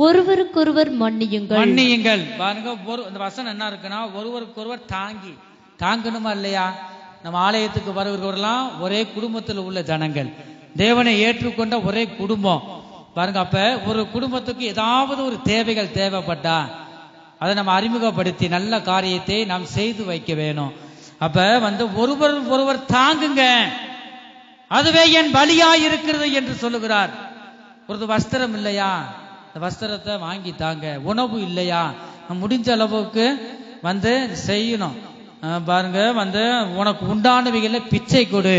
ஒருவருக்கொருவர் மன்னியுங்கள். பாருங்க, இந்த வசனம் என்ன இருக்குன்னா, ஒருவருக்கொருவர் தாங்கணுமா இல்லையா? நம்ம ஆலயத்துக்கு வருகிறவர்களாம் ஒரே குடும்பத்தில் உள்ள ஜனங்கள். தேவனை ஏற்றுக்கொண்ட ஒரே குடும்பம் பாருங்க. அப்ப ஒரு குடும்பத்துக்கு ஏதாவது ஒரு தேவைகள் தேவைப்பட்டா அதை நம்ம அறிமுகப்படுத்தி நல்ல காரியத்தை நாம் செய்து வைக்க வேணும். அப்ப ஒருவர் ஒருவர் தாங்குங்க, அதுவே என் பலியா இருக்கிறது என்று சொல்லுகிறார். ஒரு வஸ்திரம் இல்லையா, இந்த வஸ்திரத்தை வாங்கி தாங்க. உணவு இல்லையா, முடிஞ்ச அளவுக்கு செய்யணும். பாருங்க உனக்கு உண்டானவைகளை பிச்சை கொடு,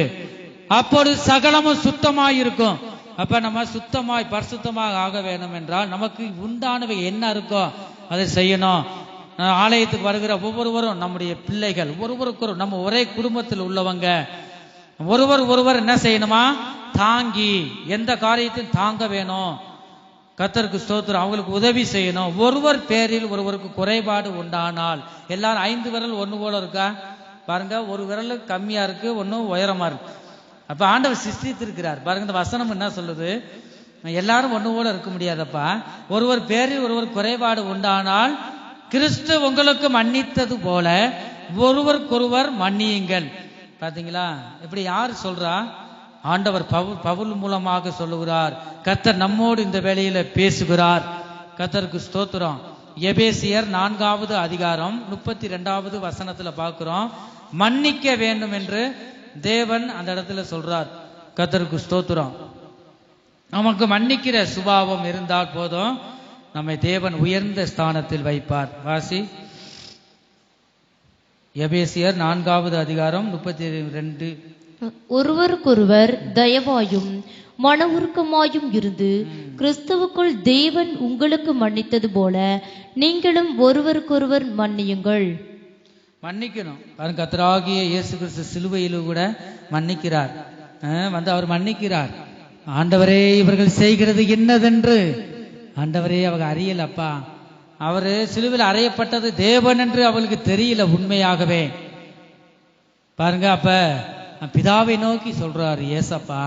அப்பொழுது சகலமும் சுத்தமாய் இருக்கும். அப்ப நம்ம சுத்தமாய் பரிசுத்தமாக ஆக வேண்டும் என்றால் நமக்கு உண்டானவை என்ன இருக்கோ அதை செய்யணும். ஆலயத்துக்கு வருகிற ஒவ்வொருவரும் நம்முடைய பிள்ளைகள், ஒருவருக்கு நம்ம ஒரே குடும்பத்தில் உள்ளவங்க, ஒருவர் என்ன செய்யணுமா, தாங்கி எந்த காரியத்தையும் தாங்க வேணும். கர்த்தருக்கு ஸ்தோத்திரம். அவங்களுக்கு உதவி செய்யணும். ஒருவர் பேரில் ஒருவருக்கு குறைபாடு உண்டானால், எல்லாரும் 5 விரல் ஒண்ணு போல இருக்கா பாருங்க, ஒரு விரல் கம்மியா இருக்கு, ஒன்னும் உயரமா இருக்கு. அப்ப ஆண்டவர் சிருஷ்டித்திருக்கிறார் பாருங்க. இந்த வசனம் என்ன சொல்லுது, எல்லாரும் ஒண்ணு போல இருக்க முடியாதப்பா. ஒருவர் பேரில் ஒருவர் குறைபாடு உண்டானால் கிறிஸ்து உங்களுக்கு மன்னித்தது போல ஒருவருக்கொருவர் மன்னியுங்கள். பாத்தீங்களா, இப்படி யார் சொல்றா, ஆண்டவர் பவுல் மூலமாக சொல்லுகிறார். கர்த்தர் நம்மோடு இந்த வேளையில பேசுகிறார். கர்த்தருக்கு ஸ்தோத்திரம். எபேசியர் 4வது அதிகாரம் 32வது வசனத்துல பார்க்கிறோம், மன்னிக்க வேண்டும் என்று தேவன் அந்த இடத்துல சொல்றார். கர்த்தருக்கு ஸ்தோத்திரம். நமக்கு மன்னிக்கிற சுபாவம் இருந்தால் போதும், நம்மை தேவன் உயர்ந்த ஸ்தானத்தில் வைப்பார். வாசி எபேசியர் 4வது அதிகாரம் 32. ஒருவருக்கொருவர் தயவாயும் மன உருக்கமாயும் இருந்து கிறிஸ்துவுக்குள் தேவன் உங்களுக்கு மன்னித்தது போல நீங்களும் ஒருவருக்கொருவர் மன்னியுங்கள். மன்னிக்கணும். கர்த்தராகிய இயேசு கிறிஸ்து சிலுவையில கூட மன்னிக்கிறார். அவர் மன்னிக்கிறார். ஆண்டவரே இவர்கள் செய்கிறது என்னதென்று ஆண்டவரே அவங்க அறியலப்பா. அவரு சிலுவையில் அறையப்பட்டது தேவன் என்று அவளுக்கு தெரியல உண்மையாகவே. பாருங்க, அப்ப பிதாவை நோக்கி சொல்றாரு, ஏசப்பா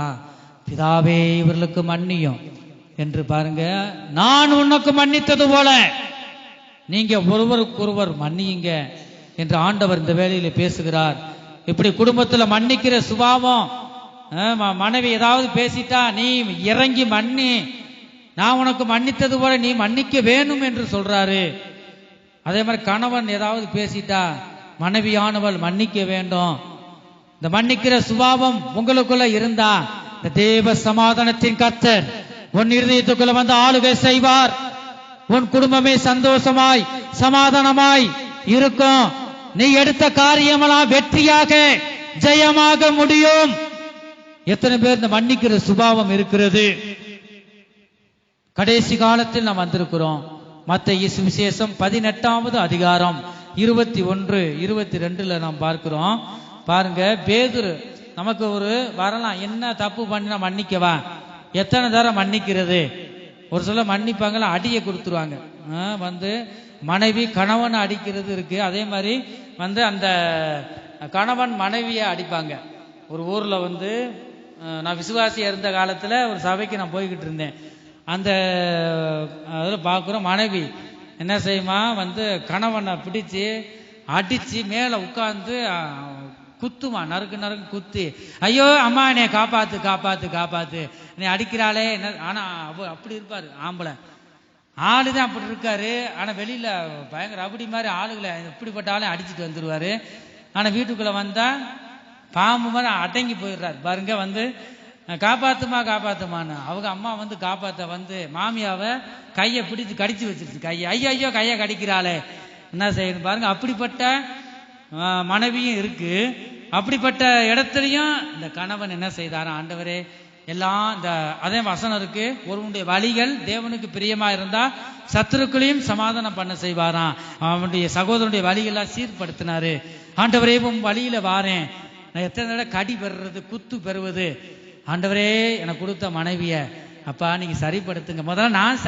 பிதாவே இவர்களுக்கு மன்னியும் என்று. பாருங்க, நான் உனக்கு மன்னித்தது போல நீங்க ஒருவருக்கொருவர் மன்னியுங்க என்று ஆண்டவர் இந்த வேளையில பேசுகிறார். இப்படி குடும்பத்துல மன்னிக்கிற சுபாவம், மனைவி ஏதாவது பேசிட்டா நீ இறங்கி மன்னி, நான் உனக்கு மன்னித்தது போல நீ மன்னிக்க வேணும் என்று சொல்றாரு. அதே மாதிரி கணவன் ஏதாவது பேசிட்டா மனைவியானவள் மன்னிக்க வேண்டும். இந்த மன்னிக்கிற சுபாவம் உங்களுக்குள்ள இருந்தா இந்த தேவ சமாதானத்தின் கர்த்தர் உன் இருதயத்துக்குள்ள ஆளுகை செய்வார். உன் குடும்பமே சந்தோஷமாய் சமாதானமாய் இருக்கும். நீ எடுத்த காரியமெல்லாம் வெற்றியாக ஜெயமாக முடியும். எத்தனை பேர் இந்த மன்னிக்கிற சுபாவம் இருக்கிறது? கடைசி காலத்தில் நாம் வந்திருக்கிறோம். மத்தேயு சுவிசேஷம் 18வது அதிகாரம் 21, 22 நாம் பார்க்கிறோம். பாருங்க, பேதுரு நமக்கு ஒரு வரலாம், என்ன தப்பு பண்ணினா மன்னிக்கவா, எத்தனை தரம் மன்னிக்கிறது? ஒரு சில மன்னிப்பாங்களா, அடியை கொடுத்துருவாங்க. மனைவி கணவன் அடிக்கிறது இருக்கு. அதே மாதிரி அந்த கணவன் மனைவியை அடிப்பாங்க. ஒரு ஊர்ல நான் விசுவாசியா இருந்த காலத்துல ஒரு சபைக்கு நான் போய்கிட்டு இருந்தேன். அந்த அதில் பார்க்குறோம், மனைவி என்ன செய்யுமா, கணவனை பிடிச்சி அடிச்சு மேலே உட்கார்ந்து குத்துமா, நறுக்கு நறுக்கு குத்தி, ஐயோ அம்மா என்னை காப்பாத்து காப்பாத்து காப்பாத்து, நீ அடிக்கிறாளே என்ன. ஆனா அப்படி இருப்பாரு ஆம்பளை, ஆளுதான் அப்படி இருக்காரு. ஆனா வெளியில பயங்கர அப்படி மாதிரி ஆளுகளை இப்படிப்பட்ட ஆளை அடிச்சுட்டு வந்துருவாரு. ஆனா வீட்டுக்குள்ள வந்தா பாம்பு மாதிரி அடங்கி போயிடுறாரு. பாருங்க, காப்பாத்துமா காப்பாத்துமான்னு அவங்க அம்மா காப்பாத்த மாமியாவை கையை பிடிச்சு கடிச்சு வச்சிருச்சு. கையை ஐயோ ஐயோ கையை கடிக்கிறாளே என்ன செய்யணும் பாருங்க. அப்படிப்பட்ட மனைவியும் இருக்கு. அப்படிப்பட்ட இடத்துலயும் இந்த கணவன் என்ன செய்தாரா, ஆண்டவரே எல்லாம் இந்த அதே வசனம் இருக்கு, ஒருவனுடைய வழிகள் தேவனுக்கு பிரியமா இருந்தா சத்துருக்களையும் சமாதானம் பண்ண செய்வாராம். அவனுடைய சகோதரனுடைய வழிகள்லாம் சீர்படுத்தினாரு. ஆண்டவரே உன் வழியில வாரேன், நான் எத்தனை தடவை கடி பெறுறது குத்து பெறுவது, ஆண்டவரே எனக்கு கொடுத்த மனைவிய அப்பா நீங்க சரிப்படுத்துங்க, முதல்ல நான்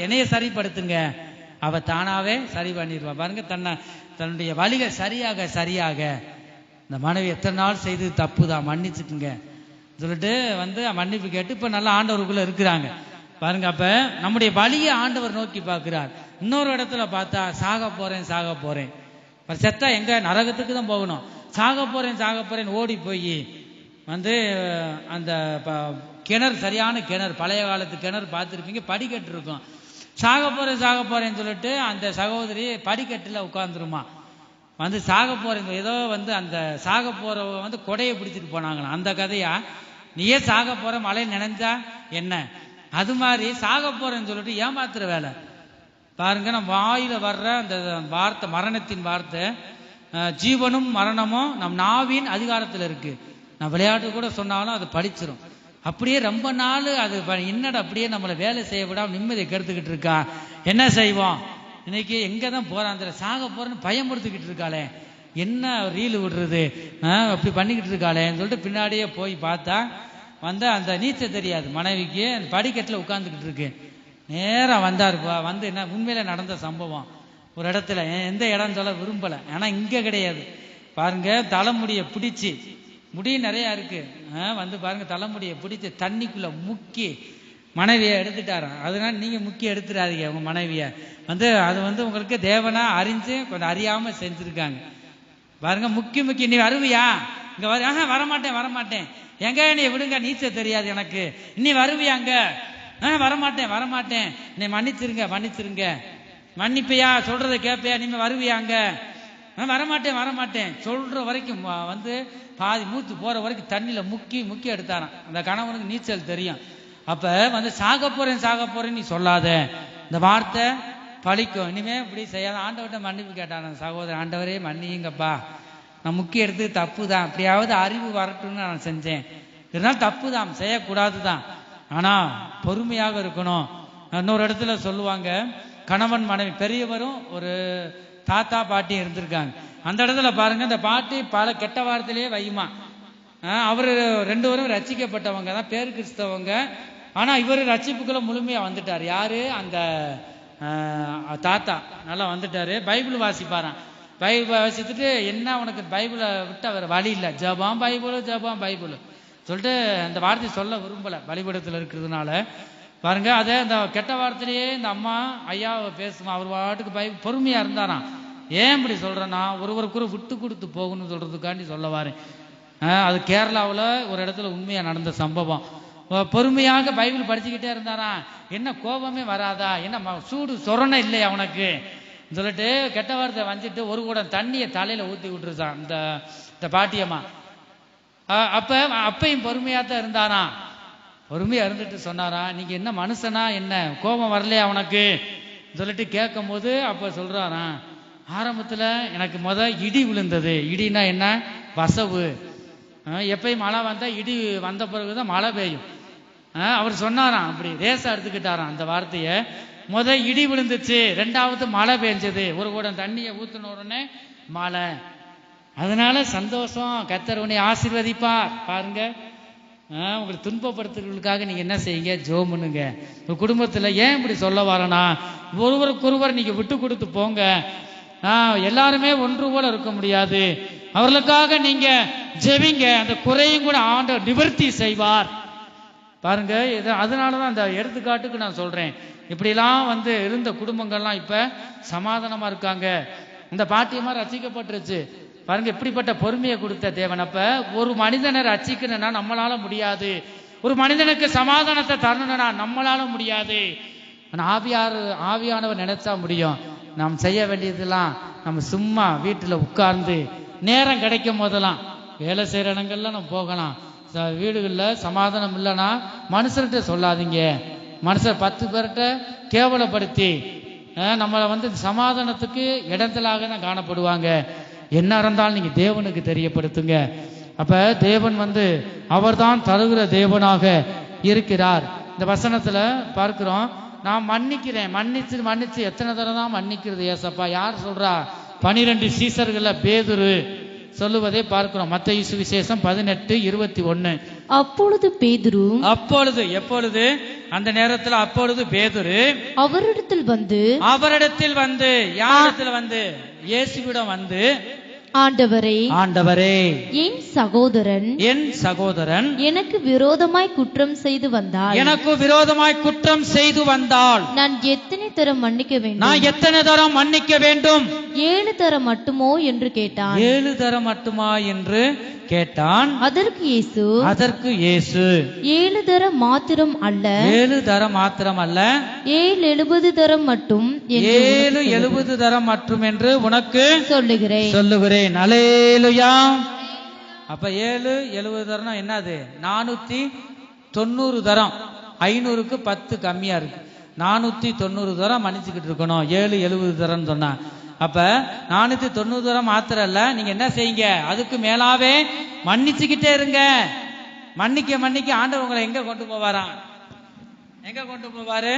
என்னைய சரிப்படுத்துங்க, அவ தானாவே சரி பண்ணிடுவா. பாருங்க, தன்னுடைய வழிகள் சரியாக சரியாக இந்த மனைவி எத்தனை நாள் செய்து தப்புதான் மன்னிச்சுக்குங்க சொல்லிட்டு மன்னிப்பு கேட்டு இப்ப நல்ல ஆண்டவருக்குள்ள இருக்கிறாங்க. பாருங்க, அப்ப நம்முடைய வழியை ஆண்டவர் நோக்கி பார்க்கிறார். இன்னொரு இடத்துல பார்த்தா சாக போறேன் சாக போறேன், செத்தா எங்க நரகத்துக்கு தான் போகணும், சாக போறேன் ஓடி போய் அந்த கிணறு, சரியான கிணறு, பழைய காலத்து கிணறு பார்த்துருப்பீங்க, படிக்கட்டு இருக்கும். சாக போறேன்னு சொல்லிட்டு அந்த சகோதரி படிக்கட்டில் உட்காந்துருமா. வந்து சாக போறேன், ஏதோ வந்து அந்த சாக போறவங்க வந்து கொடையை பிடிச்சிட்டு போனாங்களாம். அந்த கதையா, நீயே சாக போற மழை நினைஞ்சா என்ன, அது மாதிரி சாக போறேன்னு சொல்லிட்டு ஏமாத்துற வேலை பாருங்க. நம்ம வாயில வர்ற அந்த வார்த்தை, மரணத்தின் வார்த்தை, ஜீவனும் மரணமும் நம் நாவின் அதிகாரத்தில் இருக்கு. நான் விளையாட்டு கூட சொன்னாலும் அது படிச்சிடும். அப்படியே ரொம்ப நாள் அது என்னடா அப்படியே நம்மளை வேலை செய்ய விடாம நிம்மதியை கெடுத்துக்கிட்டு இருக்கா. என்ன செய்வோம், இன்னைக்கு எங்க தான் போறான், அந்த சாக போறேன்னு பயமுறுத்திக்கிட்டு இருக்காளே, என்ன ரீல் விடுறது, அப்படி பண்ணிக்கிட்டு இருக்காளேன்னு சொல்லிட்டு பின்னாடியே போய் பார்த்தா வந்து அந்த நீச்சல் தெரியாது மனைவிக்கு, அந்த படிக்கட்டில் உட்காந்துக்கிட்டு இருக்கு. நேரம் வந்தாருப்பா, வந்து என்ன உண்மையில நடந்த சம்பவம். ஒரு இடத்துல, எந்த இடம் சொல்ல விரும்பல, ஆனா இங்க கிடையாது பாருங்க, தலைமுடியை பிடிச்சி, முடி நிறைய இருக்கு, வந்து பாருங்க தலைமுடியை பிடிச்சி தண்ணிக்குள்ள முக்கி மனைவியை எடுத்துட்டாராம். அதனால நீங்க முக்கி எடுத்துடாதீங்க உங்க மனைவிய. வந்து அது வந்து உங்களுக்கு தேவனா அறிஞ்சு கொஞ்சம் அறியாம செஞ்சிருக்காங்க பாருங்க. முக்கி நீ வருவியா, இங்க வரமாட்டேன், எங்க நீ விடுங்க, நீச்சல் தெரியாது எனக்கு, நீ வருவியாங்க, வரமாட்டேன், நீ மன்னிச்சிருங்க, மன்னிப்பையா, சொல்றதை கேட்பையா, நீங்க வருவியாங்க, வரமாட்டேன் சொல்ற வரைக்கும் வந்து பாதி மூச்சு போற வரைக்கும் தண்ணியில முக்கி எடுத்தாராம். அந்த கணவனுக்கு நீச்சல் தெரியும். அப்ப வந்து சாக போறேன் நீ சொல்லாத, இந்த வார்த்தை பழிக்கும், இனிமே இப்படி செய்யாத. ஆண்டவர்கிட்ட மன்னிப்பு கேட்டான சகோதரன், ஆண்டவரே மன்னியுங்கப்பா, நான் முக்கிய எடுத்து தப்பு தான், அப்படியாவது அறிவு வரட்டும்னு நான் செஞ்சேன், இதனால தப்பு தான், செய்யக்கூடாது தான், ஆனா பொறுமையாக இருக்கணும். இன்னொரு இடத்துல சொல்லுவாங்க, கணவன் மனைவி, பெரியவரும் ஒரு தாத்தா பாட்டி இருந்திருக்காங்க. அந்த இடத்துல பாருங்க, இந்த பாட்டி பல கெட்ட வார்த்தையிலேயே வையுமா. அவரு 2 பேரும் ரட்சிக்கப்பட்டவங்க தான், பேரு கிறிஸ்தவங்க, ஆனா இவர் ரட்சிப்புக்குள்ள முழுமையா வந்துட்டார். யாரு, அந்த தாத்தா நல்லா வந்துட்டாரு. பைபிள் வாசிப்பாராம். பைபிள் வாசித்துட்டு, என்ன உனக்கு பைபிளை விட்டு அவர் வழி இல்லை, ஜெபம் பைபிள் சொல்லிட்டு அந்த வார்த்தை சொல்ல விரும்பல, பலிபீடத்தில் இருக்கிறதுனால பாருங்க. அதே அந்த கெட்ட வார்த்தையிலேயே இந்த அம்மா ஐயா பேசுமா, அவர் பாட்டுக்கு பைபிள் பொறுமையா இருந்தாராம். ஏன் இப்படி சொல்றேன்னா, ஒருவருக்கு விட்டு கொடுத்து போகணும்னு சொல்றதுக்காண்டி சொல்ல வாரேன். அது கேரளாவில் ஒரு இடத்துல உண்மையா நடந்த சம்பவம். பொறுமையாக பைபிள் படிச்சுக்கிட்டே இருந்தாராம். என்ன கோபமே வராதா, என்ன சூடு சொரணை இல்லையா உனக்கு சொல்லிட்டு கெட்ட வார்த்தை வஞ்சிட்டு ஒரு குடம் தண்ணியை தலையில ஊத்தி விட்டுருச்சான் இந்த பாட்டியம்மா. அப்பையும் பொறுமையா தான் இருந்தாராம். பொறுமையா இருந்துட்டு சொன்னாராம், நீங்க என்ன மனுஷனா, என்ன கோபம் வரலையா உனக்கு சொல்லிட்டு கேட்கும் போது அப்ப சொல்றாராம், ஆரம்பத்துல எனக்கு இடி விழுந்தது. இடினா என்ன, வசவு. எப்பயும் மழை வந்தா இடி வந்த பிறகுதான் மழை பெய்யும். அவர் சொன்னாராம், அப்படி ரேசா எடுத்துக்கிட்டாராம் அந்த வார்த்தைய. இடி விழுந்துச்சு, 2வது மழை பெஞ்சது, ஒரு குடம் தண்ணியை ஊத்தின உடனே மழை. அதனால சந்தோஷம், கர்த்தர் உன்னை ஆசீர்வதிப்பார். பாருங்க, உங்களுக்கு துன்பப்படுத்துறவர்களுக்காக நீங்க என்ன செய்யுங்க, ஜெபம் பண்ணுங்க. உங்க குடும்பத்துல ஏன் இப்படி சொல்ல வரனா, ஒருவருக்கொருவர் நீங்க விட்டு கொடுத்து போங்க. எல்லாருமே ஒன்று போல இருக்க முடியாது, அவர்களுக்காக நீங்க ஜெபிங்க, அந்த குறையும் கூட ஆண்டவர் நிவர்த்தி செய்வார். பாருங்க, அதனாலதான் அந்த எடுத்துக்காட்டுக்கு நான் சொல்றேன். இப்படிலாம் வந்து இருந்த குடும்பங்கள்லாம் இப்ப சமாதானமா இருக்காங்க. இந்த பாட்டியமா ரசிக்கப்பட்டுருச்சு. பாருங்க, இப்படிப்பட்ட பொறுமையை கொடுத்த தேவன். அப்ப ஒரு மனிதனை ரசிக்கணும்னா நம்மளால முடியாது, ஒரு மனிதனுக்கு சமாதானத்தை தரணும்னா நம்மளால முடியாது. ஆவியானவர் நினைச்சா முடியும். நாம் செய்ய வேண்டியதெல்லாம், நம்ம சும்மா வீட்டுல உட்கார்ந்து நேரம் கிடைக்கும் போதெல்லாம், வேலை செய்யற இடங்கள்ல நம்ம போகலாம். வீடுகள்ல சமாதானம் இல்லைன்னா மனுஷர்கிட்ட சொல்லாதீங்க. மனுஷர் 10 பேர்கிட்ட கேவலப்படுத்தி நம்மளை வந்து சமாதானத்துக்கு இடத்திலாக காணப்படுவாங்க. என்ன இருந்தாலும் நீங்க தேவனுக்கு தெரியப்படுத்துங்க. அப்ப தேவன் வந்து அவர்தான் தருகிற தேவனாக இருக்கிறார். இந்த வசனத்துல பார்க்கிறோம், நான் மன்னிக்கிறேன், மன்னிச்சு எத்தனை தடவை தான் மன்னிக்கிறது ஏசப்பா? யார் சொல்றா? 12 சீசர்கள்ல பேதுரு சொல்லுவதை பார்க்கிறோம். மத்தேயு சுவிசேஷம் 18:21. அப்பொழுது பேதுரு, எப்பொழுது அந்த நேரத்துல அப்பொழுது பேதுரு அவரிடத்தில் வந்து யாரிடத்தில் வந்து இயேசுவிடம் வந்து, ஆண்டவரே, என் சகோதரன் எனக்கு விரோதமாய் குற்றம் செய்து வந்தால் நான் எத்தனை தரம் மன்னிக்க வேண்டும்? நான் எத்தனை தரம் மன்னிக்க வேண்டும்? 7 தரம் மட்டுமோ என்று கேட்டான். 7 தரம் மட்டுமா என்று கேட்டான். அதற்கு இயேசு 7 தரம் மாத்திரம் அல்ல, 7 தரம் மாத்திரம் அல்ல, 70 தரம் மட்டும் 70 தரம் மட்டும் என்று உனக்கு சொல்லுகிறேன். அல்லேலூயா. அப்ப 70 தரம் என்னது? 490 தரம். 500க்கு 10 கம்மியா இருக்கு. 490 தரம் மன்னிச்சுக்கிட்டு இருக்கணும். 70 தரம் சொன்னா, அப்ப 490 தரம் மாத்திரம் இல்ல, நீங்க என்ன செய்யுங்க, அதுக்கு மேலாவே மன்னிச்சுக்கிட்டே இருங்க. மன்னிக்க ஆண்டவர் உங்களை எங்க கொண்டு போவாராம்? எங்க கொண்டு போவாரு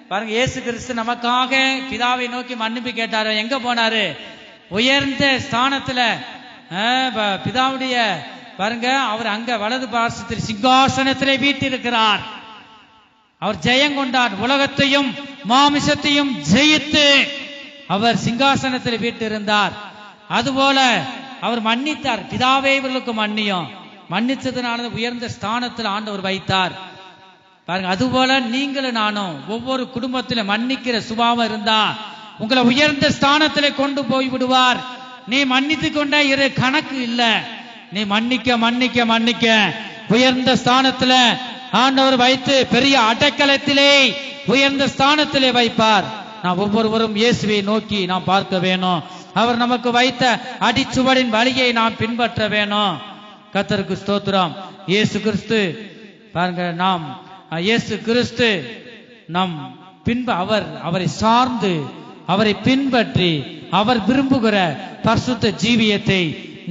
பாருங்க. இயேசு கிறிஸ்து நமக்காக பிதாவை நோக்கி மன்னிப்பு கேட்டாரு. எங்க போனாரு? உயர்ந்த ஸ்தானத்துல பிதாவுடைய பாருங்க, அவர் அங்க வலது பார்சத்தில் சிங்காசனத்திலே வீற்றிருக்கிறார். அவர் ஜெயம் கொண்டார். உலகத்தையும் மாமிசத்தையும் ஜெயித்து அவர் சிங்காசனத்தில் வீற்றிருந்தார். அதுபோல அவர் மன்னித்தார். பிதாவே இவர்களுக்கு மன்னியும். மன்னிச்சதுனால உயர்ந்த ஸ்தானத்தில் ஆண்டவர் வைத்தார் பாருங்க. அதுபோல நீங்களும் நானும் ஒவ்வொரு குடும்பத்திலும் மன்னிக்கிற சுபாவம் இருந்தா உங்களை உயர்ந்த ஸ்தானத்திலே கொண்டு போய் விடுவார். நீ மன்னித்து கொண்டே இரு, கணக்கு இல்ல. நீ மன்னிக்க உயர்ந்த ஸ்தானத்துல ஆண்டவர் வைத்து பெரிய அடைக்கலத்திலே உயர்ந்த ஸ்தானத்திலே வைப்பார். நாம் ஒவ்வொருவரும் இயேசுவை நோக்கி நாம் பார்க்க வேணும். அவர் நமக்கு வைத்த அடிச்சுவடின் வழியை நாம் பின்பற்ற வேணும். கர்த்தருக்கு ஸ்தோத்திரம். இயேசு கிறிஸ்து பாருங்க, நாம் இயேசு கிறிஸ்து நம் அவரை சார்ந்து அவரை பின்பற்றி அவர் விரும்புகிற பரிசுத்த ஜீவியத்தை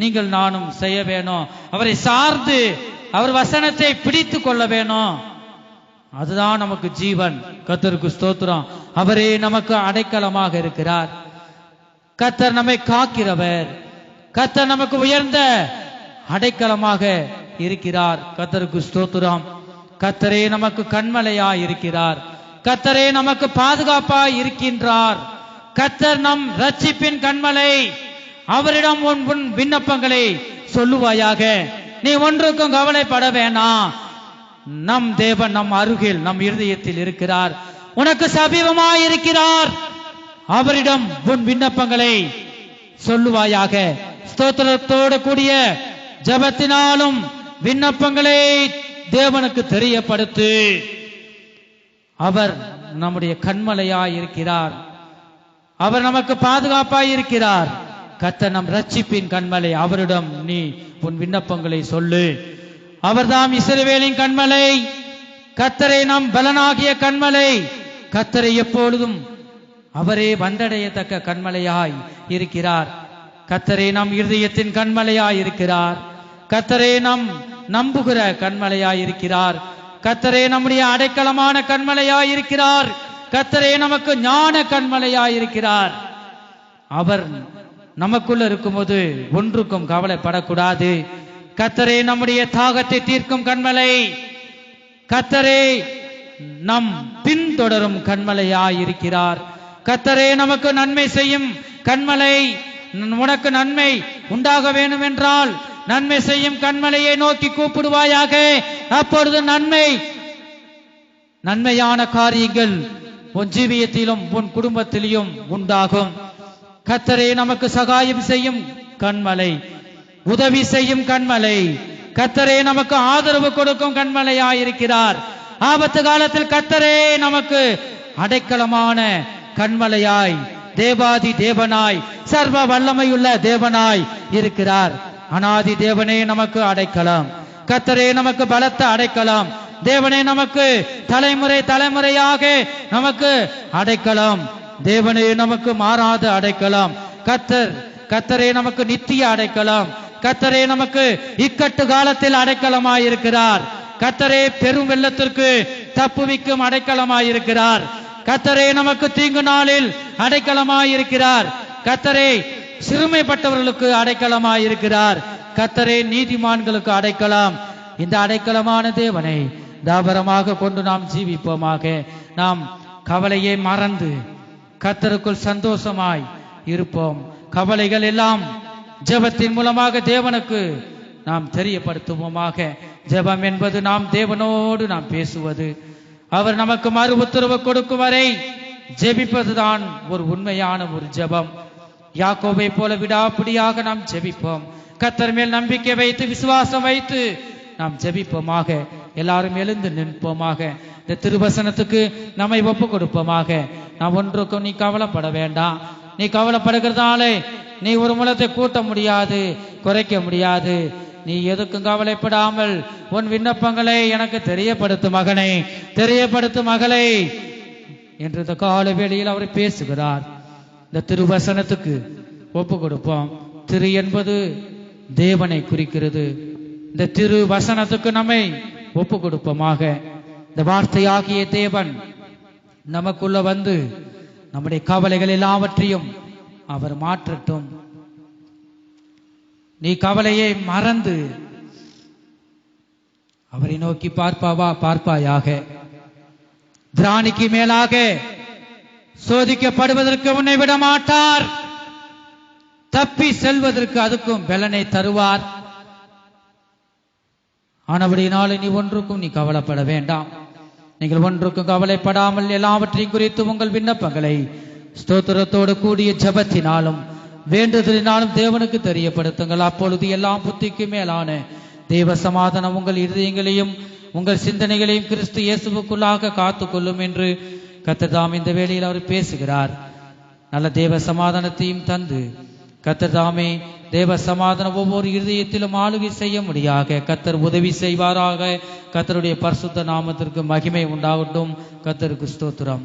நீங்கள் நானும் செய்ய வேணும். அவரை சார்ந்து அவர் வசனத்தை பிடித்து கொள்ள வேணும். அதுதான் நமக்கு ஜீவன். கர்த்தருக்கு ஸ்தோத்திரம். அவரே நமக்கு அடைக்கலமாக இருக்கிறார். கர்த்தர் நம்மை காக்கிறவர். கர்த்தர் நமக்கு உயர்ந்த அடைக்கலமாக இருக்கிறார். கர்த்தருக்கு ஸ்தோத்திரம். கர்த்தரே நமக்கு கண்மலையாய் இருக்கிறார். கர்த்தரே நமக்கு பாதுகாப்பாய் இருக்கின்றார். கர்த்தர் நம் ரட்சிப்பின் கண்மலை. அவரிடம் உன் விண்ணப்பங்களை சொல்லுவாயாக. நீ ஒன்றுக்கும் கவலைப்பட வேணாம். நம் தேவன் நம் அருகில் நம் இருதயத்தில் இருக்கிறார். உனக்கு சமீபமாய் இருக்கிறார். அவரிடம் உன் விண்ணப்பங்களை சொல்லுவாயாக. ஸ்தோத்திரத்தோடு கூடிய ஜெபத்தினாலும் விண்ணப்பங்களை தேவனுக்கு தெரியப்படுத்து. அவர் நம்முடைய கண்மலையாய் இருக்கிறார். அவர் நமக்கு பாதுகாப்பாய் இருக்கிறார். கர்த்தர் நம் ரட்சிப்பின் கண்மலை. அவரிடம் நீ உன் விண்ணப்பங்களை சொல்லு. அவர்தாம் இஸ்ரவேலின் கண்மலை. கர்த்தரை நம் பலனாகிய கண்மலை. கர்த்தரை எப்பொழுதும் அவரே வந்தடையத்தக்க கண்மலையாய் இருக்கிறார். கர்த்தரே நம் இருதயத்தின் கண்மலையாய் இருக்கிறார். கர்த்தரே நம் நம்புகிற கண்மலையாய் இருக்கிறார். கர்த்தரே நம்முடைய அடைக்கலமான கண்மலையாய் இருக்கிறார். கர்த்தரே நமக்கு ஞான கண்மலையாய் இருக்கிறார். அவர் நமக்குள்ள இருக்கும்போது ஒன்றுக்கும் கவலைப்படக்கூடாது. கர்த்தரே நம்முடைய தாகத்தை தீர்க்கும் கண்மலை. கர்த்தரே நம் பின்தொடரும் கண்மலையாய் இருக்கிறார். கர்த்தரே நமக்கு நன்மை செய்யும் கண்மலை. உனக்கு நன்மை உண்டாக வேண்டும் என்றால் நன்மை செய்யும் கண்மலையை நோக்கி கூப்பிடுவாயாக. அப்பொழுது நன்மையான காரியங்கள் உன் ஜீவியத்திலும் உன் குடும்பத்திலும் உண்டாகும். கர்த்தரே நமக்கு சகாயம் செய்யும் கண்மலை, உதவி செய்யும் கண்மலை. கர்த்தரே நமக்கு ஆதரவு கொடுக்கும் கண்மலையாயிருக்கிறார். ஆபத்து காலத்தில் கர்த்தரே நமக்கு அடைக்கலமான கண்மலையாய், தேவாதி தேவனாய், சர்வ வல்லமையுள்ள தேவனாய் இருக்கிறார். அனாதி தேவனே நமக்கு அடைக்கலம். கர்த்தரே நமக்கு பலத்த அடைக்கலம். தேவனே நமக்கு தலைமுறையாக நமக்கு அடைக்கலம். தேவனே நமக்கு மாறாத அடைக்கலம். கர்த்தரே நமக்கு நித்திய அடைக்கலம். கர்த்தரே நமக்கு இக்கட்டு காலத்தில் அடைக்கலமாயிருக்கிறார். கர்த்தரே பெரும் வெள்ளத்திற்கு தப்புவிக்கும் அடைக்கலமாயிருக்கிறார். கர்த்தரே நமக்கு தீங்கு நாளில் அடைக்கலமாயிருக்கிறார். கர்த்தரே சிறுமைப்பட்டவர்களுக்கு அடைக்கலமாயிருக்கிறார். கர்த்தரே நீதிமான்களுக்கு அடைக்கலம். இந்த அடைக்கலமான தேவனை தாபரமாக கொண்டு நாம் ஜீவிப்போமாக. நாம் கவலையை மறந்து கர்த்தருக்குள் சந்தோஷமாய் இருப்போம். கவலைகள் எல்லாம் ஜெபத்தின் மூலமாக தேவனுக்கு நாம் தெரியப்படுத்துவோமாக. ஜெபம் என்பது நாம் தேவனோடு நாம் பேசுவது. அவர் நமக்கு மறு உத்தரவு கொடுக்கும் வரை ஜெபிப்பதுதான் ஒரு உண்மையான ஒரு ஜெபம். யாக்கோபை போல விடாப்பிடியாக நாம் ஜெபிப்போம். கர்த்தர் மேல் நம்பிக்கை வைத்து விசுவாசம் வைத்து நாம் ஜெபிப்போமாக. எல்லாரும் எழுந்து நிற்போமாக. இந்த திருவசனத்துக்கு நம்மை ஒப்பு கொடுப்போமாக. நாம் ஒன்றுக்கும் நீ கவலைப்பட வேண்டாம். நீ கவலைப்படுகிறதாலே நீ ஒரு முலத்தை கூட்ட முடியாது, குறைக்க முடியாது. நீ எதுக்கும் கவலைப்படாமல் உன் விண்ணப்பங்களை எனக்கு தெரியப்படுத்தும் மகனே, தெரியப்படுத்தும் மகளே என்று இந்த கால வேளையில் அவர் பேசுகிறார். இந்த திருவசனத்துக்கு ஒப்பு கொடுப்போம். திரு என்பது தேவனை குறிக்கிறது. இந்த திரு வசனத்துக்கு நம்மை ஒப்பு கொடுப்போமாக. இந்த வார்த்தையாகிய தேவன் நமக்குள்ள வந்து நம்முடைய கவலைகள் எல்லாவற்றையும் அவர் மாற்றட்டும். நீ கவலையை மறந்து அவரை நோக்கி பார்ப்பாயாக. திராணிக்கு மேலாக சோதிக்கப்படுவதற்கு உன்னை விட மாட்டார். தப்பி செல்வதற்கு அதுக்கும் பலனை தருவார். ஆனபடினாலும் நீ ஒன்றுக்கும் நீ கவலைப்பட வேண்டாம். நீங்கள் ஒன்றுக்கும் கவலைப்படாமல் எல்லாவற்றையும் குறித்து உங்கள் விண்ணப்பங்களை ஸ்தோத்திரத்தோடு கூடிய ஜெபத்தினாலும் வேண்டுதலினாலும் தேவனுக்கு தெரியப்படுத்துங்கள். அப்பொழுது எல்லாம் புத்திக்கு மேலான தேவ சமாதானம் உங்கள் இருதயங்களையும் உங்கள் சிந்தனைகளையும் கிறிஸ்து இயேசுவுக்குள்ளாக காத்து கொள்ளும் என்று கர்த்தர் தாம் இந்த வேளையில் அவர் பேசுகிறார். நல்ல தேவ சமாதானத்தையும் தந்து கர்த்தர் தாமே தேவ சமாதானம் ஒவ்வொரு இருதயத்திலும் ஆளுகை செய்ய முடியாக கர்த்தர் உதவி செய்வாராக. கர்த்தருடைய பரிசுத்த நாமத்திற்கு மகிமை உண்டாகட்டும். கர்த்தருக்கு ஸ்தோத்திரம்.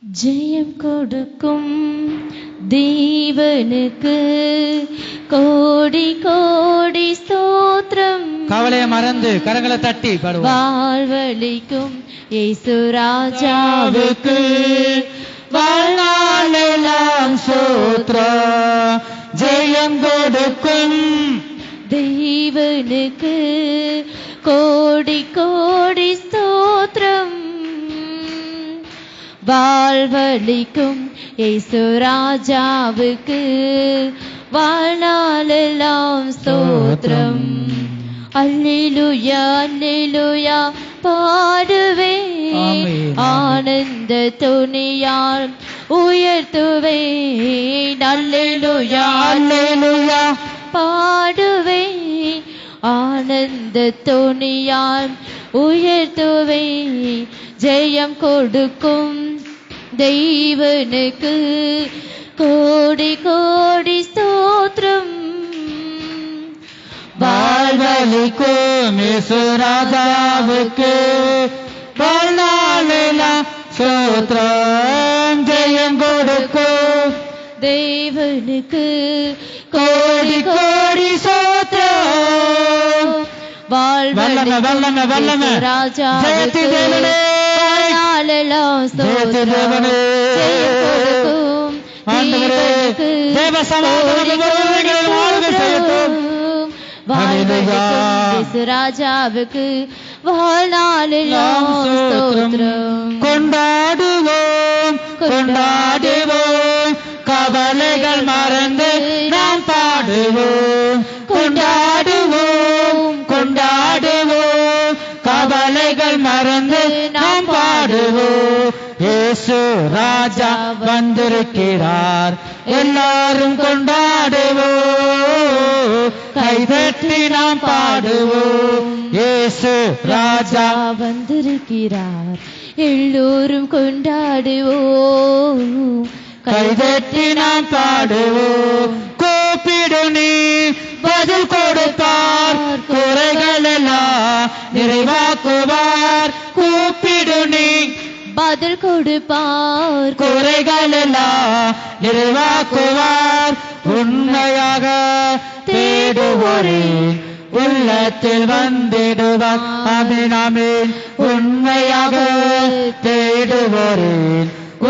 ஜெயம் கொடுக்கும் தேவனுக்கு கோடி கோடி ஸ்தோத்திரம். கவலையை மறந்து கரங்களை தட்டி பாடுவோம். வாழ்வளிக்கும் இயேசு ராஜாவுக்கு வாழ்நாளெல்லாம் ஸ்தோத்திரம். ஜெயம் கொடுக்கும் தேவனுக்கு கோடி கோடி ஸ்தோத்திரம். வாழ்வளிக்கும் இயேசு ராஜாவுக்கு வாழ்நாளெல்லாம் ஸ்தோத்திரம். அல்லேலூயா அல்லேலூயா பாடுவேன், ஆனந்த துணியால் உயர்த்துவேன். அல்லேலூயா அல்லேலூயா பாடுவேன், ஆனந்த துணியால் உயர்த்துவேன். ஜெயம் கொடுக்கும் தெய்வனுக்கு கோடி கோடி ஸ்தோத்திரம். வாழ்வளிக்கும் இயேசு ராஜாவுக்கு வாழ்நாளெல்லாம் ஸ்தோத்திரம். ஜெயம் கொடுக்கும் தேவனுக்கு கோடி கோடி ஸ்தோத்திரம். வாழ்வளிக்கும் ராஜாவுக்கு வாழ்நாளெல்லாம் ஸ்தோத்திரம். ஜெயம் கொடுக்கும் தேவனுக்கு வாழ்வளிக்கும் ராஜாவுக்கு வாழ்நாளெல்லாம் ஸ்தோத்திரம். கொண்டாடுவோம் கொண்டாடுவோம், கவலைகள் மறந்து நாம் பாடுவோம். கொண்டாடுவோம் கொண்டாடுவோம், கவலைகள் மறந்து நாம் பாடுவோம். இயேசு ராஜா வந்திருக்கிறார், எல்லாரும் கொண்டாடுவோம். கைதட்டி நாம் பாடுவோம். இயேசு ராஜா வந்திருக்கிறார், எல்லோரும் கொண்டாடுவோம். கைதட்டி நாம் பாடுவோம். கூப்பிடு நீ பதில் கொடுப்பார், குறைகள் எல்லாம் நிறைவாக்குவார். கூப்பிடு நீ பதில் கொடுப்பார், குறைகள் எல்லாம் நிறைவாக்குவார். உண்மையாக தேடுவோரே உள்ளத்தில் வந்திடுவார். ஆமென் ஆமென். உண்மையாக தேடுவோரே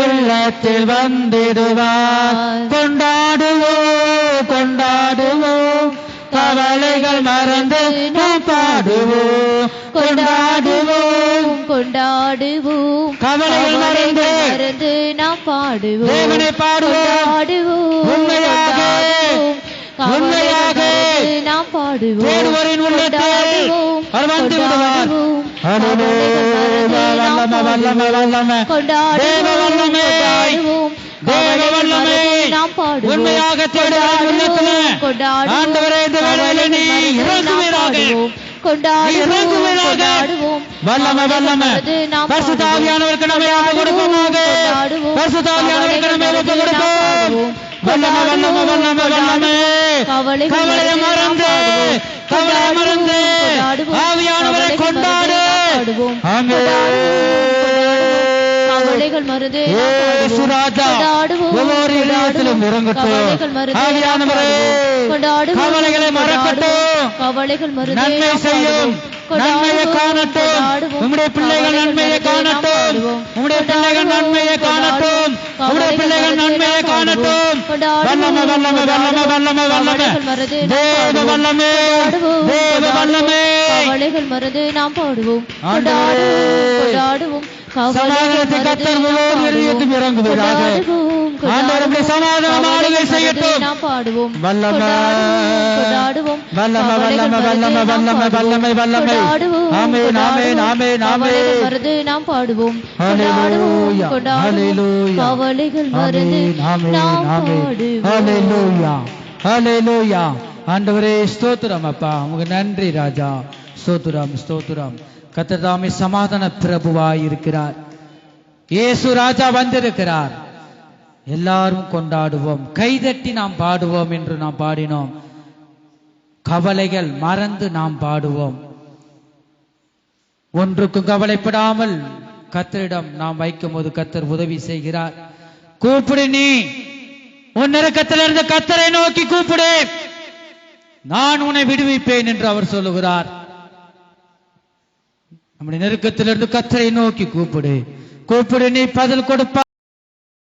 உள்ளத்தில் வந்திடுவார். கொண்டாடுவோம் கொண்டாடுவோம், கவலைகள் மறந்து நாம் பாடுவோம். கொண்டாடுவோம் கொண்டாடுவோம், கவலைகள் மறந்து நாம் பாடுவோம். தேவனை பாடுவோம். கொண்டாடுவோம் உண்மையாக உண்மையாக நாம் பாடுவோம் தேடுவோரின் உள்ளத்தை கொண்டாடுவோம், அவர் வந்து விடுவார். கொண்டாடுவோம். ஹல்லேலூயா. வல்லமை, வல்லமை, வல்லமை. தேவ வல்லமை, தேவ வல்லமை. உண்மையாக தேடுவோரின் உள்ளத்திலே ஆண்டவரே இந்த வேளையிலே நீ இறங்குவீராக. நீ இறங்குவீராக. வல்லமை, வல்லமை. பரிசுத்த ஆவியானவருக்கு நம்மை ஒப்புக் கொடுப்போமாக. பரிசுத்த ஆவியானவருக்கு நம்மை ஒப்புக் கொடுப்போம். வல்லமை, வல்லமை, வல்லமை, வல்லமை. கவலையை மறந்து, கவலையை மறந்து ஆவியானவரை கொண்டாடு. கவலைகள் மறந்து இயேசு ராஜா ஒவ்வொரு இல்லத்திலும் இறங்கட்டும். ஆவியானவரே கவலைகளை மறக்கட்டும். கவலைகள் மறந்து நன்மை செய்யும், நன்மையை காணட்டும். உம்முடைய பிள்ளைகள் நன்மையை காணட்டும். உம்முடைய பிள்ளைகள் நன்மையை காணட்டும். உம்முடைய பிள்ளைகள் நன்மையை காணட்டும். வல்லமை, வல்லமை, வல்லமை, வல்லமை, வல்லமை. தேவ வல்லமை, தேவ வல்லமை. கவலைகள் மறந்து நாம் பாடுவோம், ஆண்டவரே, கொண்டாடுவோம். சமாதானத்தை கர்த்தர் ஒவ்வொரு இதயத்திலும் இறங்குவதாக. ஆண்டவருடைய சமாதானம் ஆளுகை செய்யட்டும். நாம் பாடுவோம், வல்லமை, கொண்டாடுவோம். வல்லமை, வல்லமை, வல்லமை, வல்லமை, வல்லமை, வல்லமை. ஆமென், ஆமென், ஆமென், ஆமென். மறந்து நாம் பாடுவோம், ஹல்லேலூயா, ஹல்லேலூயா. கவலைகள் மறந்து ஆமென், ஆமென், நாம் ஆமென். பாடுவோம். ஹல்லேலூயா, ஹல்லேலூயா. ஆண்டவரே ஸ்தோத்திரம் அப்பா, உமக்கு நன்றி ராஜா. ஸ்தோத்திரம், ஸ்தோத்திரம். கர்த்தர் தாமே சமாதான பிரபுவாய் இருக்கிறார். இயேசு ராஜா வந்திருக்கிறார். எல்லாரும் கொண்டாடுவோம், கைதட்டி நாம் பாடுவோம் என்று நாம் பாடினோம். கவலைகள் மறந்து நாம் பாடுவோம். ஒன்றுக்கும் கவலைப்படாமல் கர்த்தரிடம் நாம் வைக்கும் போது கர்த்தர் உதவி செய்கிறார். கூப்பிடு, நீ உன் நெருக்கத்திலிருந்து கர்த்தரை நோக்கி கூப்பிடு, நான் உன்னை விடுவிப்பேன் என்று அவர் சொல்லுகிறார். நம்முடைய நெருக்கத்திலிருந்து கர்த்தரை நோக்கி கூப்பிடு, கூப்பிடு, நீ பதில் கொடுப்பார்.